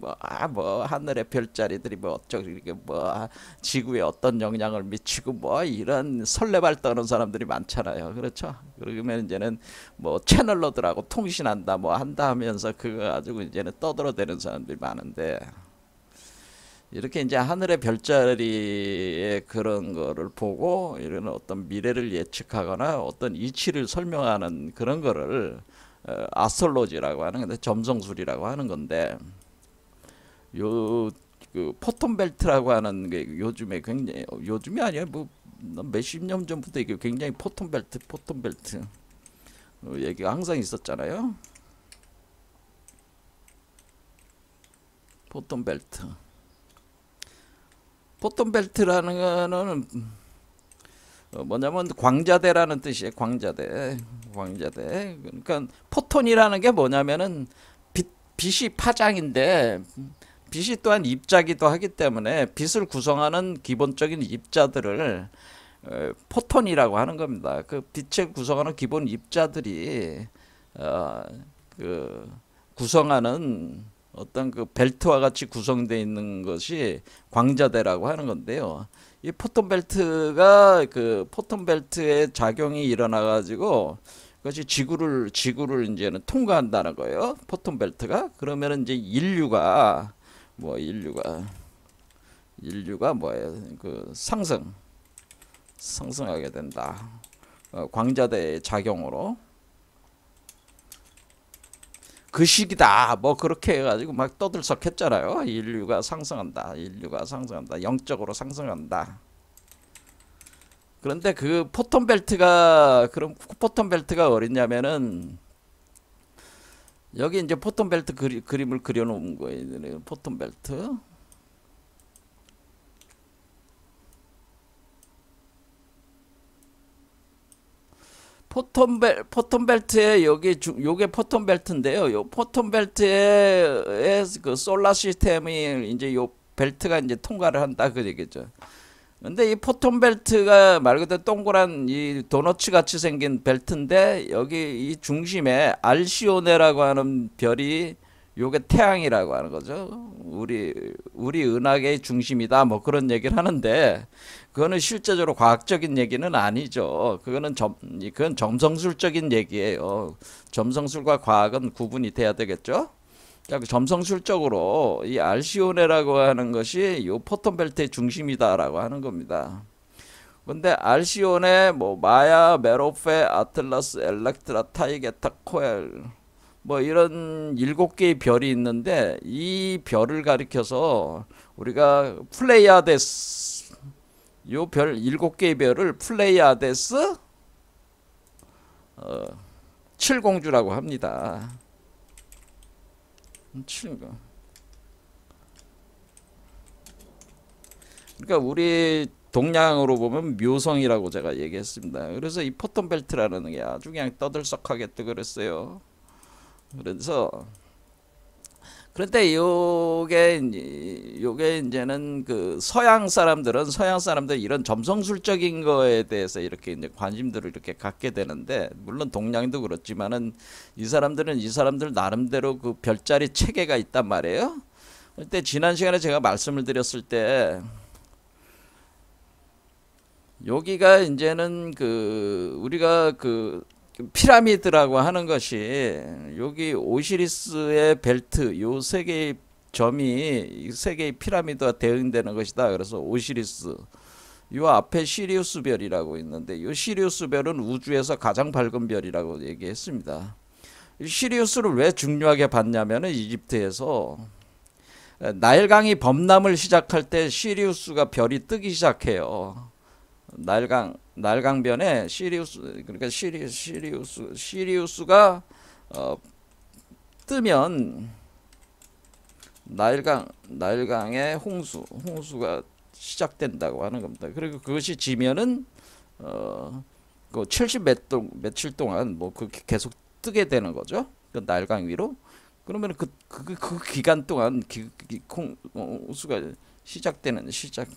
뭐 하늘의 별자리들이 뭐 어쩌고 이렇게 뭐 지구에 어떤 영향을 미치고 뭐 이런 설레발 떠는 사람들이 많잖아요. 그렇죠? 그러면 이제는 뭐 채널러들하고 통신한다 뭐 한다 하면서 그거 가지고 이제는 떠들어대는 사람들이 많은데, 이렇게 이제 하늘의 별자리의 그런 거를 보고 이런 어떤 미래를 예측하거나 어떤 이치를 설명하는 그런 거를 아스트롤로지라고 하는 건데, 점성술이라고 하는 건데, 요 그 포톤벨트라고 하는 게 요즘에 굉장히, 요즘이 아니야 뭐 몇십 년 전부터 이게 굉장히 포톤벨트 얘기가 항상 있었잖아요. 포톤벨트라는 거는 뭐냐면 광자대라는 뜻이에요. 광자대. 그러니까 포톤이라는 게 뭐냐면은 빛이 파장인데, 빛이 또한 입자기도 하기 때문에 빛을 구성하는 기본적인 입자들을 포톤이라고 하는 겁니다. 그 빛을 구성하는 기본 입자들이 그 구성하는 어떤 그 벨트와 같이 구성되어 있는 것이 광자대라고 하는 건데요. 이 포톤벨트가 그 포톤벨트의 작용이 일어나 가지고 그것이 지구를 이제는 통과한다는 거예요. 포톤벨트가. 그러면 이제 인류가 뭐예요? 그 상승하게 된다. 광자대의 작용으로. 그 시기다 뭐 그렇게 해가지고 막 떠들썩했잖아요. 인류가 상승한다, 영적으로 상승한다. 그런데 그 포톤벨트가 어딨냐면은, 여기 이제 포톤벨트 그림을 그려놓은 거예요. 포톤벨트에 요게 포톤벨트인데요. 요 포톤벨트에 그 솔라 시스템이 이제 요 벨트가 이제 통과를 한다 그 얘기죠. 근데 이 포톤벨트가 말 그대로 동그란 이 도너츠 같이 생긴 벨트인데, 여기 이 중심에 알시오네라고 하는 별이, 요게 태양이라고 하는 거죠. 우리 은하계의 중심이다 뭐 그런 얘기를 하는데, 그거는 실제적으로 과학적인 얘기는 아니죠. 그건 점성술적인 얘기예요. 점성술과 과학은 구분이 돼야 되겠죠. 점성술적으로 이 알시오네라고 하는 것이 이 포톤벨트의 중심이다라고 하는 겁니다. 근데 알시오네, 뭐 마야, 메로페, 아틀라스, 엘렉트라, 타이게타, 코엘 뭐 이런 7개의 별이 있는데, 이 별을 가리켜서 우리가 플레이아데스, 요 별 7개의 별을 플레이아데스 7공주라고 합니다. 7거. 그러니까 우리 동양으로 보면 묘성이라고 제가 얘기했습니다. 그래서 이 포톤벨트라는 게 아주 그냥 떠들썩하게 또 그랬어요. 그런데 요게 이제는 그 서양 사람들 이런 점성술적인 거에 대해서 이렇게 이제 관심들을 이렇게 갖게 되는데, 물론 동양도 그렇지만은 이 사람들 나름대로 그 별자리 체계가 있단 말이에요. 그때 지난 시간에 제가 말씀을 드렸을 때, 여기가 이제는 그 우리가 그 피라미드라고 하는 것이, 여기 오시리스의 벨트 요 세 개의 점이 세 개의 피라미드와 대응되는 것이다. 그래서 오시리스, 요 앞에 시리우스 별이라고 있는데, 요 시리우스 별은 우주에서 가장 밝은 별이라고 얘기했습니다. 시리우스를 왜 중요하게 봤냐면은, 이집트에서 나일강이 범람을 시작할 때 시리우스가 별이 뜨기 시작해요. 날강변에 그러니까 시리우스가 뜨면 나일강의 홍수가 시작된다고 하는 겁니다. 그리고 그것이 지면은 그 70 며칠 동안 뭐 그렇게 계속 뜨게 되는 거죠. 그 나일강 위로. 그러면 그 기간 동안 홍수가 시작되는 시작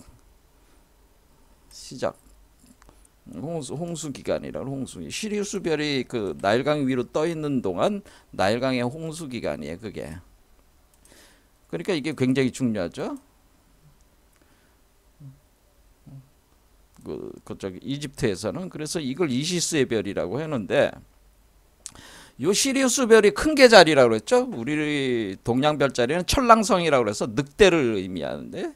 홍수 기간이라 홍수. 시리우스별이 그 나일강 위로 떠 있는 동안 나일강의 홍수 기간이에요. 그게. 그러니까 이게 굉장히 중요하죠. 저기 이집트에서는 그래서 이걸 이시스의 별이라고 했는데, 요 시리우스 별이 큰 계자리라고 그랬죠. 우리 동양 별자리는 천랑성이라고 그래서 늑대를 의미하는데,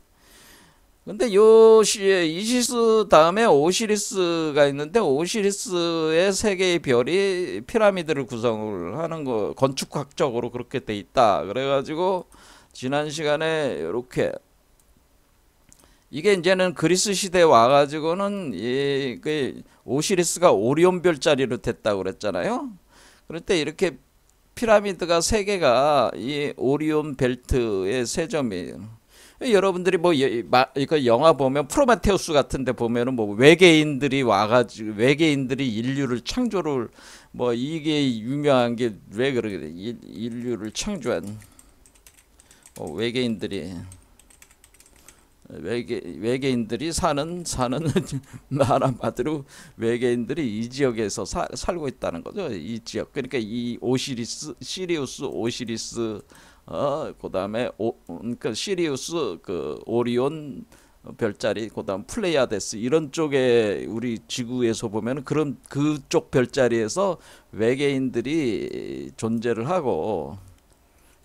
근데 요 이시스 다음에 오시리스가 있는데, 오시리스의 세 개의 별이 피라미드를 구성을 하는 거, 건축학적으로 그렇게 돼 있다. 그래가지고 지난 시간에 이렇게 이게 이제는 그리스 시대에 와가지고는 그 오시리스가 오리온 별자리로 됐다고 그랬잖아요. 그럴 때 이렇게 피라미드가 세 개가 이 오리온 벨트의 세 점이에요. 여러분들이 뭐 이거 영화 보면 프로메테우스 같은데 보면은 뭐 외계인들이 와가지고 외계인들이 인류를 창조를 뭐 이게 유명한 게 왜 그러게 인류를 창조한 외계인들이 사는 말한마디로 외계인들이 이 지역에서 살고 있다는 거죠. 이 지역. 그러니까 이 시리우스, 오시리스, 그다음에 그 시리우스, 그 오리온 별자리, 그다음 플레이아데스 이런 쪽에 우리 지구에서 보면 그런 그쪽 별자리에서 외계인들이 존재를 하고.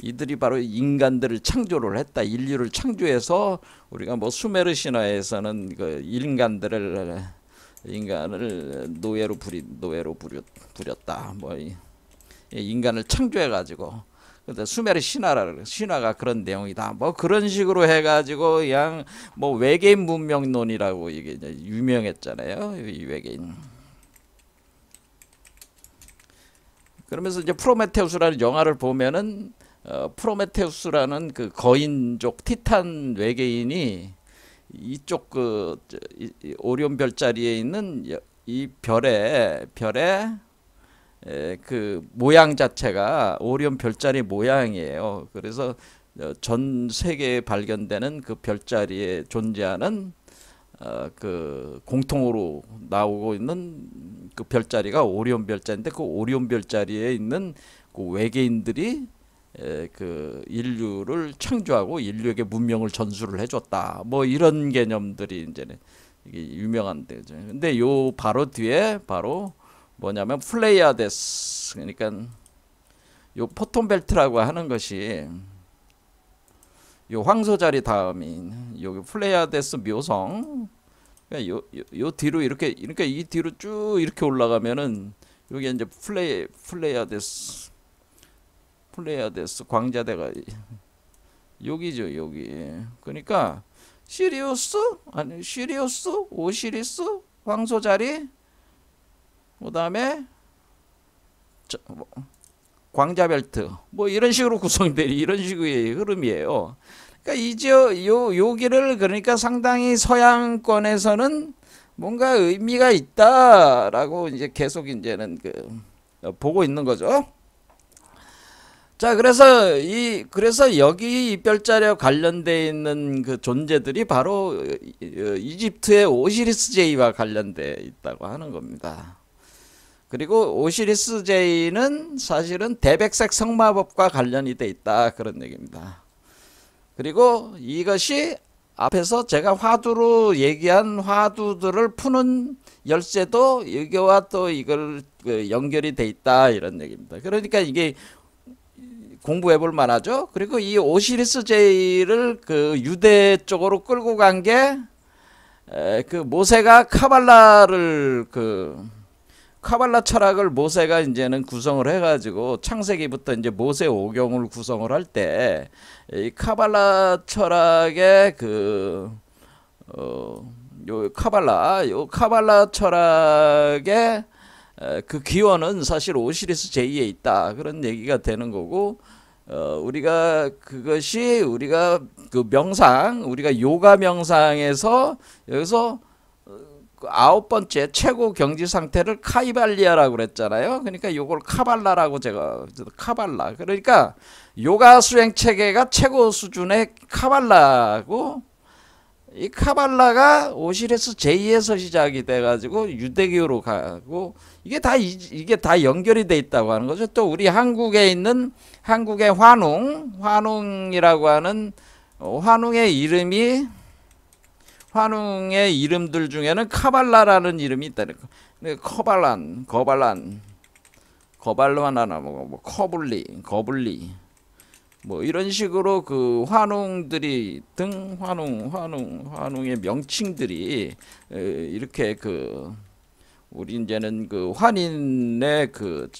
이들이 바로 인간들을 창조를 했다. 인류를 창조해서 우리가 뭐 수메르 신화에서는 그 인간을 노예로 부렸다. 뭐 인간을 창조해 가지고. 근데 수메르 신화가 그런 내용이다. 뭐 그런 식으로 해 가지고 그냥 뭐 외계인 문명론이라고 이게 이제 유명했잖아요. 이 외계인. 그러면서 이제 프로메테우스라는 영화를 보면은 프로메테우스라는 그 거인족 티탄 외계인이 이쪽 오리온 별자리에 있는 이 별의 그 모양 자체가 오리온 별자리 모양이에요. 그래서 전 세계에 발견되는 그 별자리에 존재하는 그 공통으로 나오고 있는 그 별자리가 오리온 별자리인데, 그 오리온 별자리에 있는 그 외계인들이 그 인류를 창조하고 인류에게 문명을 전수를 해줬다. 뭐 이런 개념들이 이제는 이게 유명한데, 근데 요 바로 뒤에 바로 뭐냐면 플레이아데스, 그러니까 요 포톤벨트라고 하는 것이 요 황소자리 다음인 여기 플레이아데스 묘성. 요 뒤로 이렇게, 그러니까 이 뒤로 쭉 이렇게 올라가면은 여기 이제 플레이아데스 광자대가 여기죠, 여기. 그러니까 시리우스, 오시리스, 황소자리, 그다음에 광자벨트, 뭐 이런 식으로 구성된 이런 식의 흐름이에요. 그러니까 여기를 그러니까 상당히 서양권에서는 뭔가 의미가 있다라고 이제 계속 이제는 보고 있는 거죠. 자, 그래서 여기 이 별자리와 관련돼 있는 그 존재들이 바로 이집트의 오시리스 제이와 관련돼 있다고 하는 겁니다. 그리고 오시리스 제이는 사실은 대백색 성마법과 관련이 돼 있다, 그런 얘기입니다. 그리고 이것이 앞에서 제가 화두로 얘기한 화두들을 푸는 열쇠도 여기와 또 이걸 연결이 돼 있다, 이런 얘기입니다. 그러니까 이게 공부해 볼 만하죠. 그리고 이 오시리스 제이를 그 유대 쪽으로 끌고 간 게 그 모세가 카발라 철학을 모세가 이제는 구성을 해가지고 창세기부터 이제 모세 오경을 구성을 할 때 이 카발라 철학의 요 카발라 철학의 그 기원은 사실 오시리스 제이에 있다 그런 얘기가 되는 거고, 우리가 그것이 우리가 그 명상, 우리가 요가 명상에서 여기서 그 아홉 번째 최고 경지 상태를 카이발리아라고 그랬잖아요. 그러니까 요걸 카발라라고 제가 카발라. 그러니까 요가 수행 체계가 최고 수준의 카발라고, 이 카발라가 오시리스 제이에서 시작이 돼가지고 유대교로 가고, 이게 다 연결이 돼 있다고 하는 거죠. 또 우리 한국에 있는 한국의 환웅이라고 하는 환웅의 이름들 중에는 카발라라는 이름이 있다는 거. 거발라나 뭐 거블리 뭐 이런 식으로 그 환웅들이 환웅의 명칭들이 이렇게 그 우리 이제는 그 환인의 그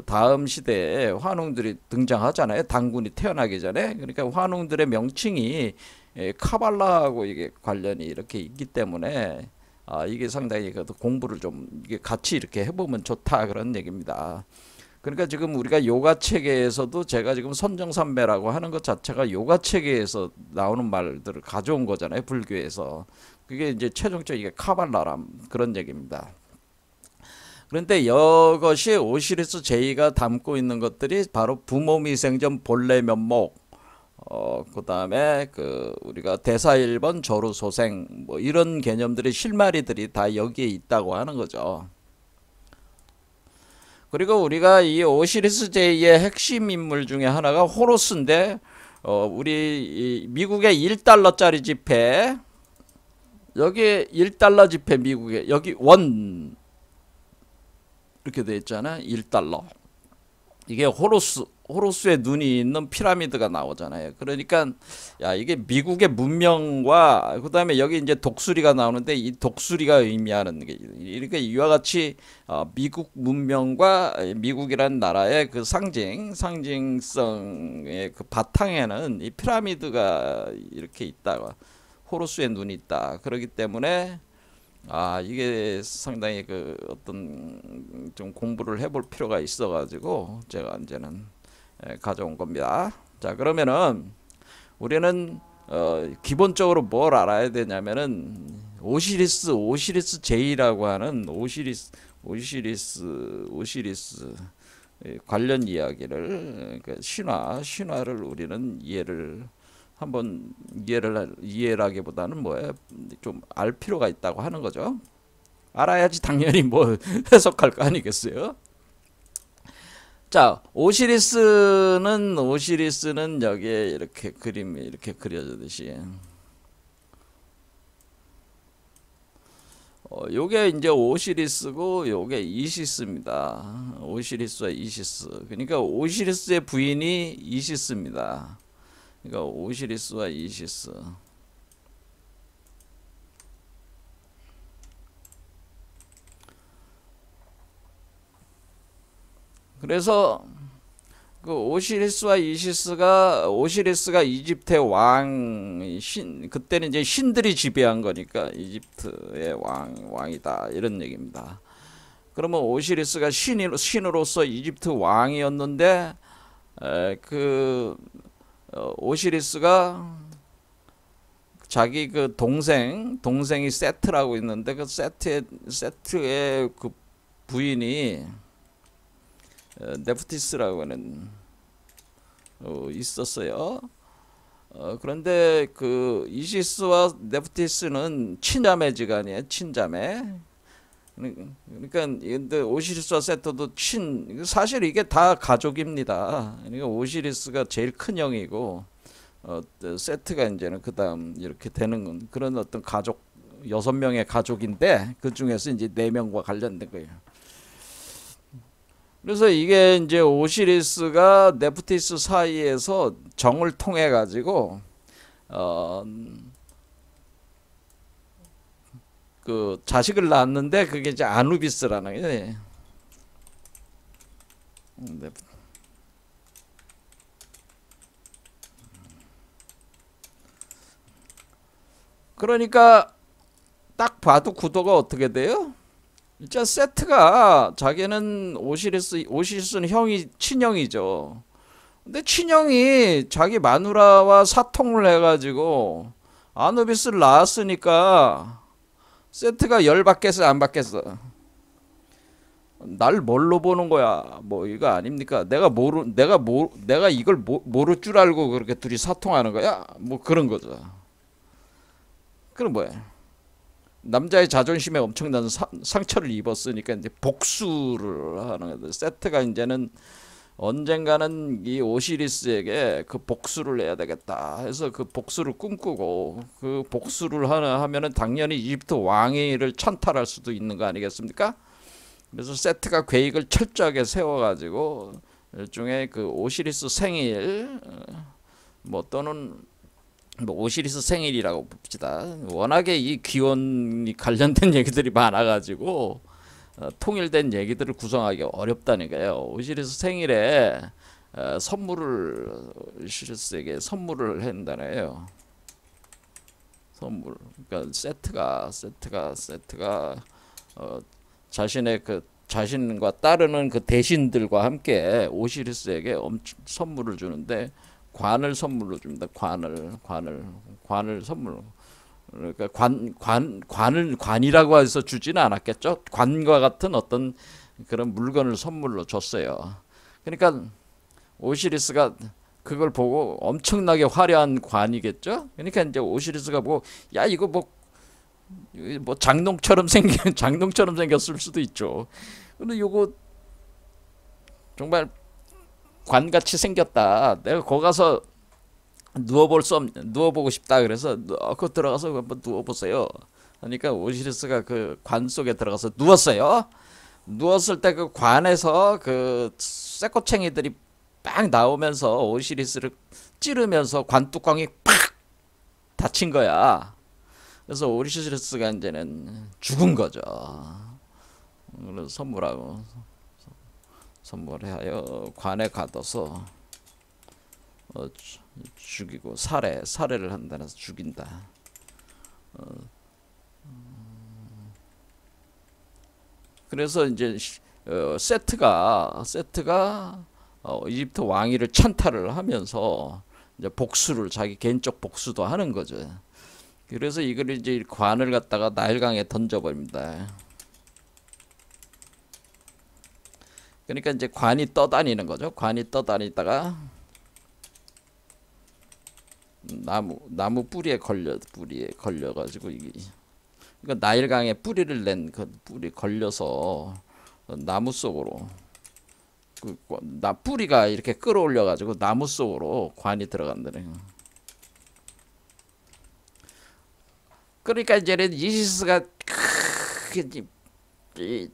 다음 시대에 환웅들이 등장하잖아요. 단군이 태어나기 전에. 그러니까 환웅들의 명칭이 카발라하고 이게 관련이 이렇게 있기 때문에 이게 상당히 공부를 좀 이게 같이 이렇게 해보면 좋다 그런 얘기입니다. 그러니까 지금 우리가 요가 체계에서도 제가 지금 선정산매라고 하는 것 자체가 요가 체계에서 나오는 말들을 가져온 거잖아요. 불교에서. 그게 이제 최종적으로 이게 카발라람 그런 얘기입니다. 그런데 이것이 오시리스 제이가 담고 있는 것들이 바로 부모미생전 본래 면목, 그 다음에 그 우리가 대사 1번 조루소생 뭐 이런 개념들의 실마리들이 다 여기에 있다고 하는 거죠. 그리고 우리가 이 오시리스 제이의 핵심 인물 중에 하나가 호로스인데, 우리 미국의 1달러짜리 지폐, 여기 1달러 지폐 미국에 여기 원 이렇게 돼 있잖아. 1달러. 이게 호로스의 눈이 있는 피라미드가 나오잖아요. 그러니까 야 이게 미국의 문명과 그다음에 여기 이제 독수리가 나오는데 이 독수리가 의미하는 게 이렇게 이와 같이 미국 문명과 미국이라는 나라의 그 상징성의 그 바탕에는 이 피라미드가 이렇게 있다. 호로스의 눈이 있다. 그렇기 때문에 이게 상당히 그 어떤 좀 공부를 해볼 필요가 있어가지고 제가 이제는 가져온 겁니다. 자, 그러면은 우리는 기본적으로 뭘 알아야 되냐면은 오시리스 제이라고 하는 오시리스 관련 이야기를, 그러니까 신화를 우리는 한번 이해라기보다는 뭐예요? 좀 알 필요가 있다고 하는 거죠. 알아야지 당연히 뭐 해석할 거 아니겠어요? 자, 오시리스는 여기에 이렇게 그림이 이렇게 그려지듯이, 요게 이제 오시리스고 요게 이시스입니다. 오시리스와 이시스. 그러니까 오시리스의 부인이 이시스입니다. 그러니까 오시리스와 이시스. 그래서 그 오시리스와 이시스가, 오시리스가 이집트의 그때는 이제 신들이 지배한 거니까 이집트의 왕이다 이런 얘기입니다. 그러면 오시리스가 신으로서 이집트 왕이었는데, 오시리스가 자기 그 동생이 세트라고 있는데, 그 세트의 그 부인이 네프티스라고 하는 있었어요. 그런데 그 이시스와 네프티스는 친자매지간이에요. 친자매. 그러니까 근데 오시리스와 세트도 사실 이게 다 가족입니다. 그러니까 오시리스가 제일 큰 형이고, 세트가 이제는 그 다음 이렇게 되는 그런 어떤 가족, 6명의 가족인데 그 중에서 이제 4명과 관련된 거예요. 그래서 이게 이제 오시리스가 네프티스 사이에서 정을 통해 가지고 그 자식을 낳았는데 그게 이제 아누비스라는 게. 그러니까 봐도 구도가 어떻게 돼요? 진짜 세트가 자기는 오시리스는 형이 친형이죠. 근데 친형이 자기 마누라와 사통을 해가지고 아누비스를 낳았으니까 세트가 열받겠어 안 받겠어? 날 뭘로 보는 거야? 뭐 이거 아닙니까? 내가 이걸 모를 줄 알고 그렇게 둘이 사통하는 거야? 뭐 그런 거죠. 그럼 뭐야? 남자의 자존심에 엄청난 상처를 입었으니까 이제 복수를 하는 거죠. 세트가 이제는 언젠가는 이 오시리스에게 그 복수를 해야 되겠다 해서 그 복수를 꿈꾸고, 그 복수를 하면은 당연히 이집트 왕위를 찬탈할 수도 있는 거 아니겠습니까? 그래서 세트가 계획을 철저하게 세워가지고 일종의 그 오시리스 생일, 뭐 또는 뭐 오시리스 생일이라고 봅시다. 워낙에 이 기원이 관련된 얘기들이 많아가지고 통일된 얘기들을 구성하기 어렵다니까요. 오시리스 생일에 오시리스에게 선물을 한다네요. 선물. 그러니까 세트가 자신의 그 자신과 따르는 그 대신들과 함께 오시리스에게 선물을 주는데, 관을 선물로 줍니다. 관을 선물로. 그러니까 관이라고 해서 주지는 않았겠죠. 관과 같은 어떤 그런 물건을 선물로 줬어요. 그러니까 오시리스가 그걸 보고 엄청나게 화려한 관이겠죠. 그러니까 이제 오시리스가 보고, 야 이거 뭐 장롱처럼 생겼을 수도 있죠. 근데 요거 정말 관같이 생겼다. 내가 거기 가서 누워보고 싶다. 그래서 그 들어가서 한번 누워보세요. 그러니까 오시리스가 그 관 속에 들어가서 누웠어요. 누웠을 때 그 관에서 그 쇠꼬챙이들이 빡 나오면서 오시리스를 찌르면서 관 뚜껑이 팍 닫힌 거야. 그래서 오시리스가 이제는 죽은 거죠. 그래서 선물하여 관에 가둬서 죽이고 살해를 한다는 죽인다. 그래서 이제 세트가 이집트 왕위를 찬탈을 하면서 이제 자기 개인적 복수도 하는 거죠. 그래서 이걸 이제 관을 갖다가 나일강에 던져버립니다. 그러니까 이제 관이 떠다니는 거죠. 관이 떠다니다가 나무 뿌리에 걸려가지고 이게, 그러니까 나일강에 뿌리를 낸 그 뿌리 걸려서 나무 속으로 뿌리가 이렇게 끌어올려가지고 나무 속으로 관이 들어간다네. 그러니까 이제는 이시스가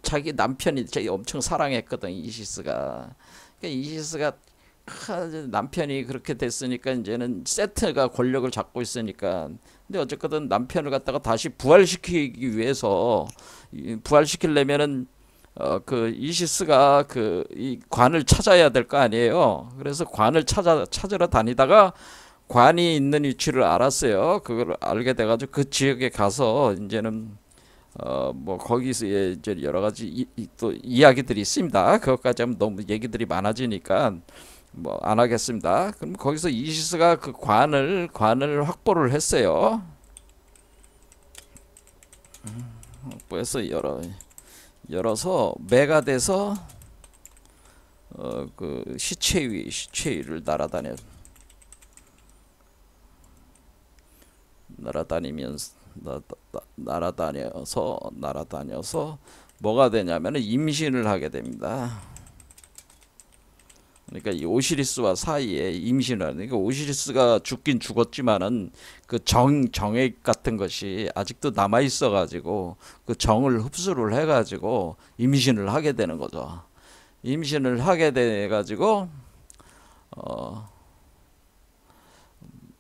자기 남편이 엄청 사랑했거든. 이시스가. 그러니까 이시스가 남편이 그렇게 됐으니까 이제는 세트가 권력을 잡고 있으니까, 근데 어쨌든 남편을 갖다가 다시 부활시키기 위해서, 부활시키려면은 그 이시스가 그 이 관을 찾아야 될 거 아니에요. 그래서 관을 찾으러 다니다가 관이 있는 위치를 알았어요. 그걸 알게 돼가지고 그 지역에 가서 이제는 뭐 거기서 이제 여러 가지 또 이야기들이 있습니다. 그것까지 하면 너무 얘기들이 많아지니까 뭐 안 하겠습니다. 그럼 거기서 이시스가 그 관을 확보를 했어요. 확보해서 열어서 매가 돼서 그 시체 위를 날아다녀서 뭐가 되냐면은 임신을 하게 됩니다. 그러니까 이 오시리스와 사이에 임신을 하는, 그러니까 오시리스가 죽긴 죽었지만은 그 정액 같은 것이 아직도 남아 있어 가지고 그 정을 흡수를 해 가지고 임신을 하게 되는 거죠. 임신을 하게 돼 가지고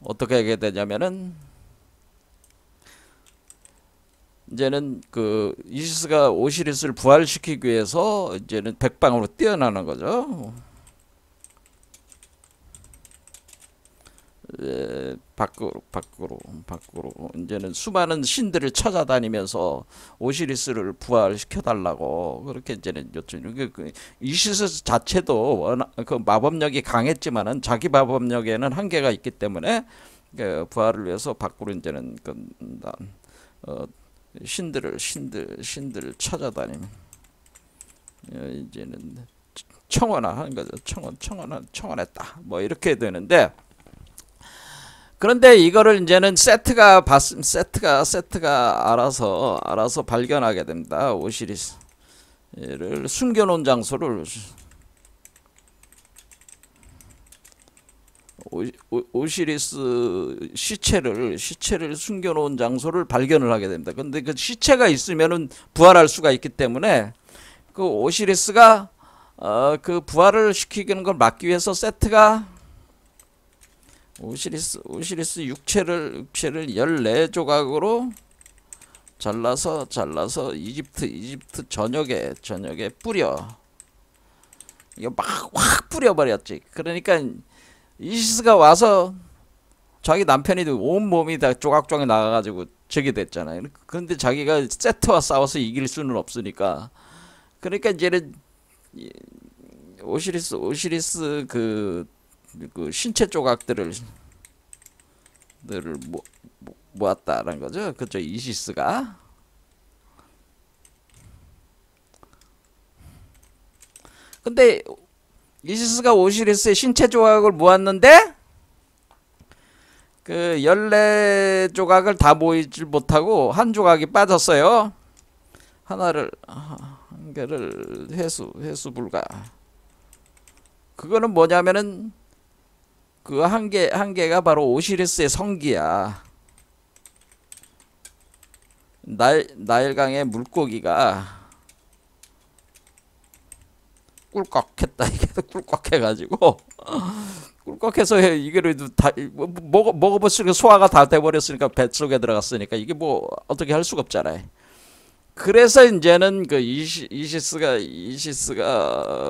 어떻게 하게 되냐면은 이제는 그 이시스가 오시리스를 부활시키기 위해서 이제는 백방으로 뛰어나는 거죠. 밖으로 이제는 수많은 신들을 찾아다니면서 오시리스를 부활시켜 달라고 그렇게 이제는 요청. 이시스 자체도 워낙 그 마법력이 강했지만은 자기 마법력에는 한계가 있기 때문에 그 부활을 위해서 밖으로 이제는 어, 신들을 찾아다니면 이제는 청원하는 거죠. 청원했다. 뭐 이렇게 되는데. 그런데 이거를 이제는 세트가 알아서 발견하게 됩니다. 오시리스를 숨겨놓은 장소를 오시리스 시체를 숨겨놓은 장소를 발견을 하게 됩니다. 그런데 그 시체가 있으면은 부활할 수가 있기 때문에 그 오시리스가 그 부활을 시키는 걸 막기 위해서 세트가 오시리스 육체를 14조각으로 잘라서 이집트 전역에 뿌려. 이거 막 확 뿌려버렸지. 그러니까 이시스가 와서 자기 남편이 온몸이 다 조각조각 나가가지고 저기 됐잖아요. 그런데 자기가 세트와 싸워서 이길 수는 없으니까. 그러니까 이제는 오시리스 그 신체 조각들을 모았다라는 거죠. 그죠? 이시스가. 근데 이시스가 오시리스의 신체 조각을 모았는데 그 14조각을 다 모이질 못하고 한 조각이 빠졌어요. 한 개를 회수 불가. 그거는 뭐냐면은 그 한 개가 바로 오시리스의 성기야. 나일강의 물고기가 꿀꺽했다. 이게 꿀꺽해가지고 꿀꺽해서 이거를 다 먹어봤으니까 소화가 다 돼버렸으니까 뱃속에 들어갔으니까 이게 뭐 어떻게 할 수가 없잖아요. 그래서 이제는 그 이시스가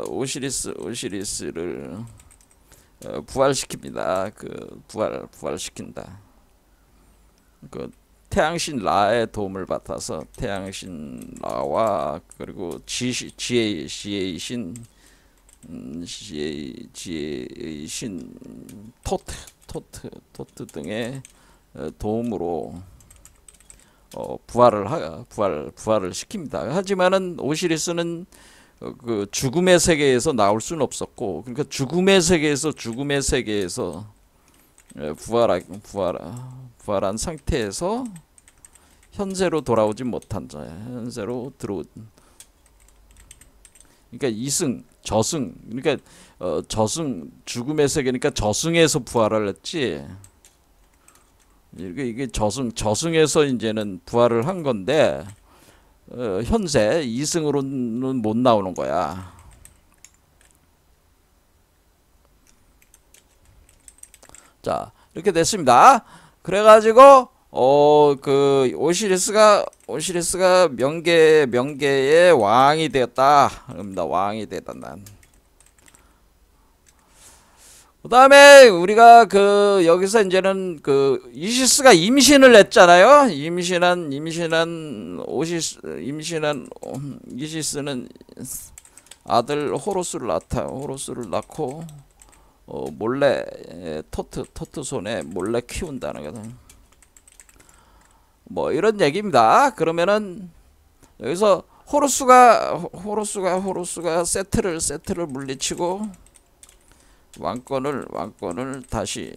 오시리스를 부활시킵니다. 그 부활시킨다. 그 태양신 라의 도움을 받아서 태양신 라와 그리고 지혜의 신 토트 등의 도움으로 부활을 시킵니다. 하지만은 오시리스는 그 죽음의 세계에서 나올 수는 없었고, 그러니까 죽음의 세계에서 부활한 상태에서 현세로 돌아오지 못한 자야. 현세로 그러니까 이승, 저승, 그러니까 죽음의 세계니까 저승에서 부활을 했지. 이게 저승에서 이제는 부활을 한 건데. 현세 2승으로는 못 나오는 거야. 자, 이렇게 됐습니다. 그래가지고 그 오시리스가 명계의 왕이 되었다. 그럽니다. 왕이 되었다. 난. 그 다음에 우리가 그 여기서 이제는 그 이시스가 임신을 했잖아요. 임신한 이시스는 아들 호루스를 낳고 몰래 토트 손에 몰래 키운다는 거든. 뭐 이런 얘기입니다. 그러면은 여기서 호루스가 세트를 물리치고 왕권을 다시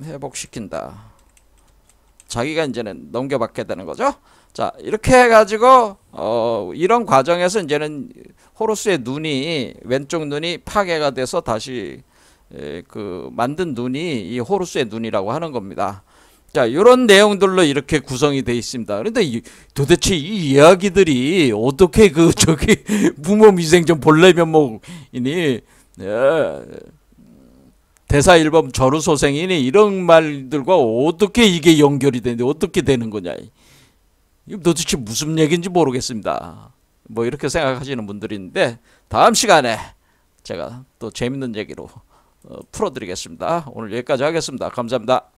회복시킨다. 자기가 이제는 넘겨받게 되는 거죠. 자, 이렇게 해가지고 이런 과정에서 이제는 호루스의 왼쪽 눈이 파괴가 돼서 다시 그 만든 눈이 이 호루스의 눈이라고 하는 겁니다. 자, 이런 내용들로 이렇게 구성이 되어 있습니다. 그런데 도대체 이 이야기들이 어떻게 무모미생전 본래 면목이니 대사일범 저루소생이니 이런 말들과 어떻게 이게 연결이 되는데 어떻게 되는 거냐. 이거 도대체 무슨 얘기인지 모르겠습니다. 뭐 이렇게 생각하시는 분들이 있는데 다음 시간에 제가 또 재밌는 얘기로 풀어드리겠습니다. 오늘 여기까지 하겠습니다. 감사합니다.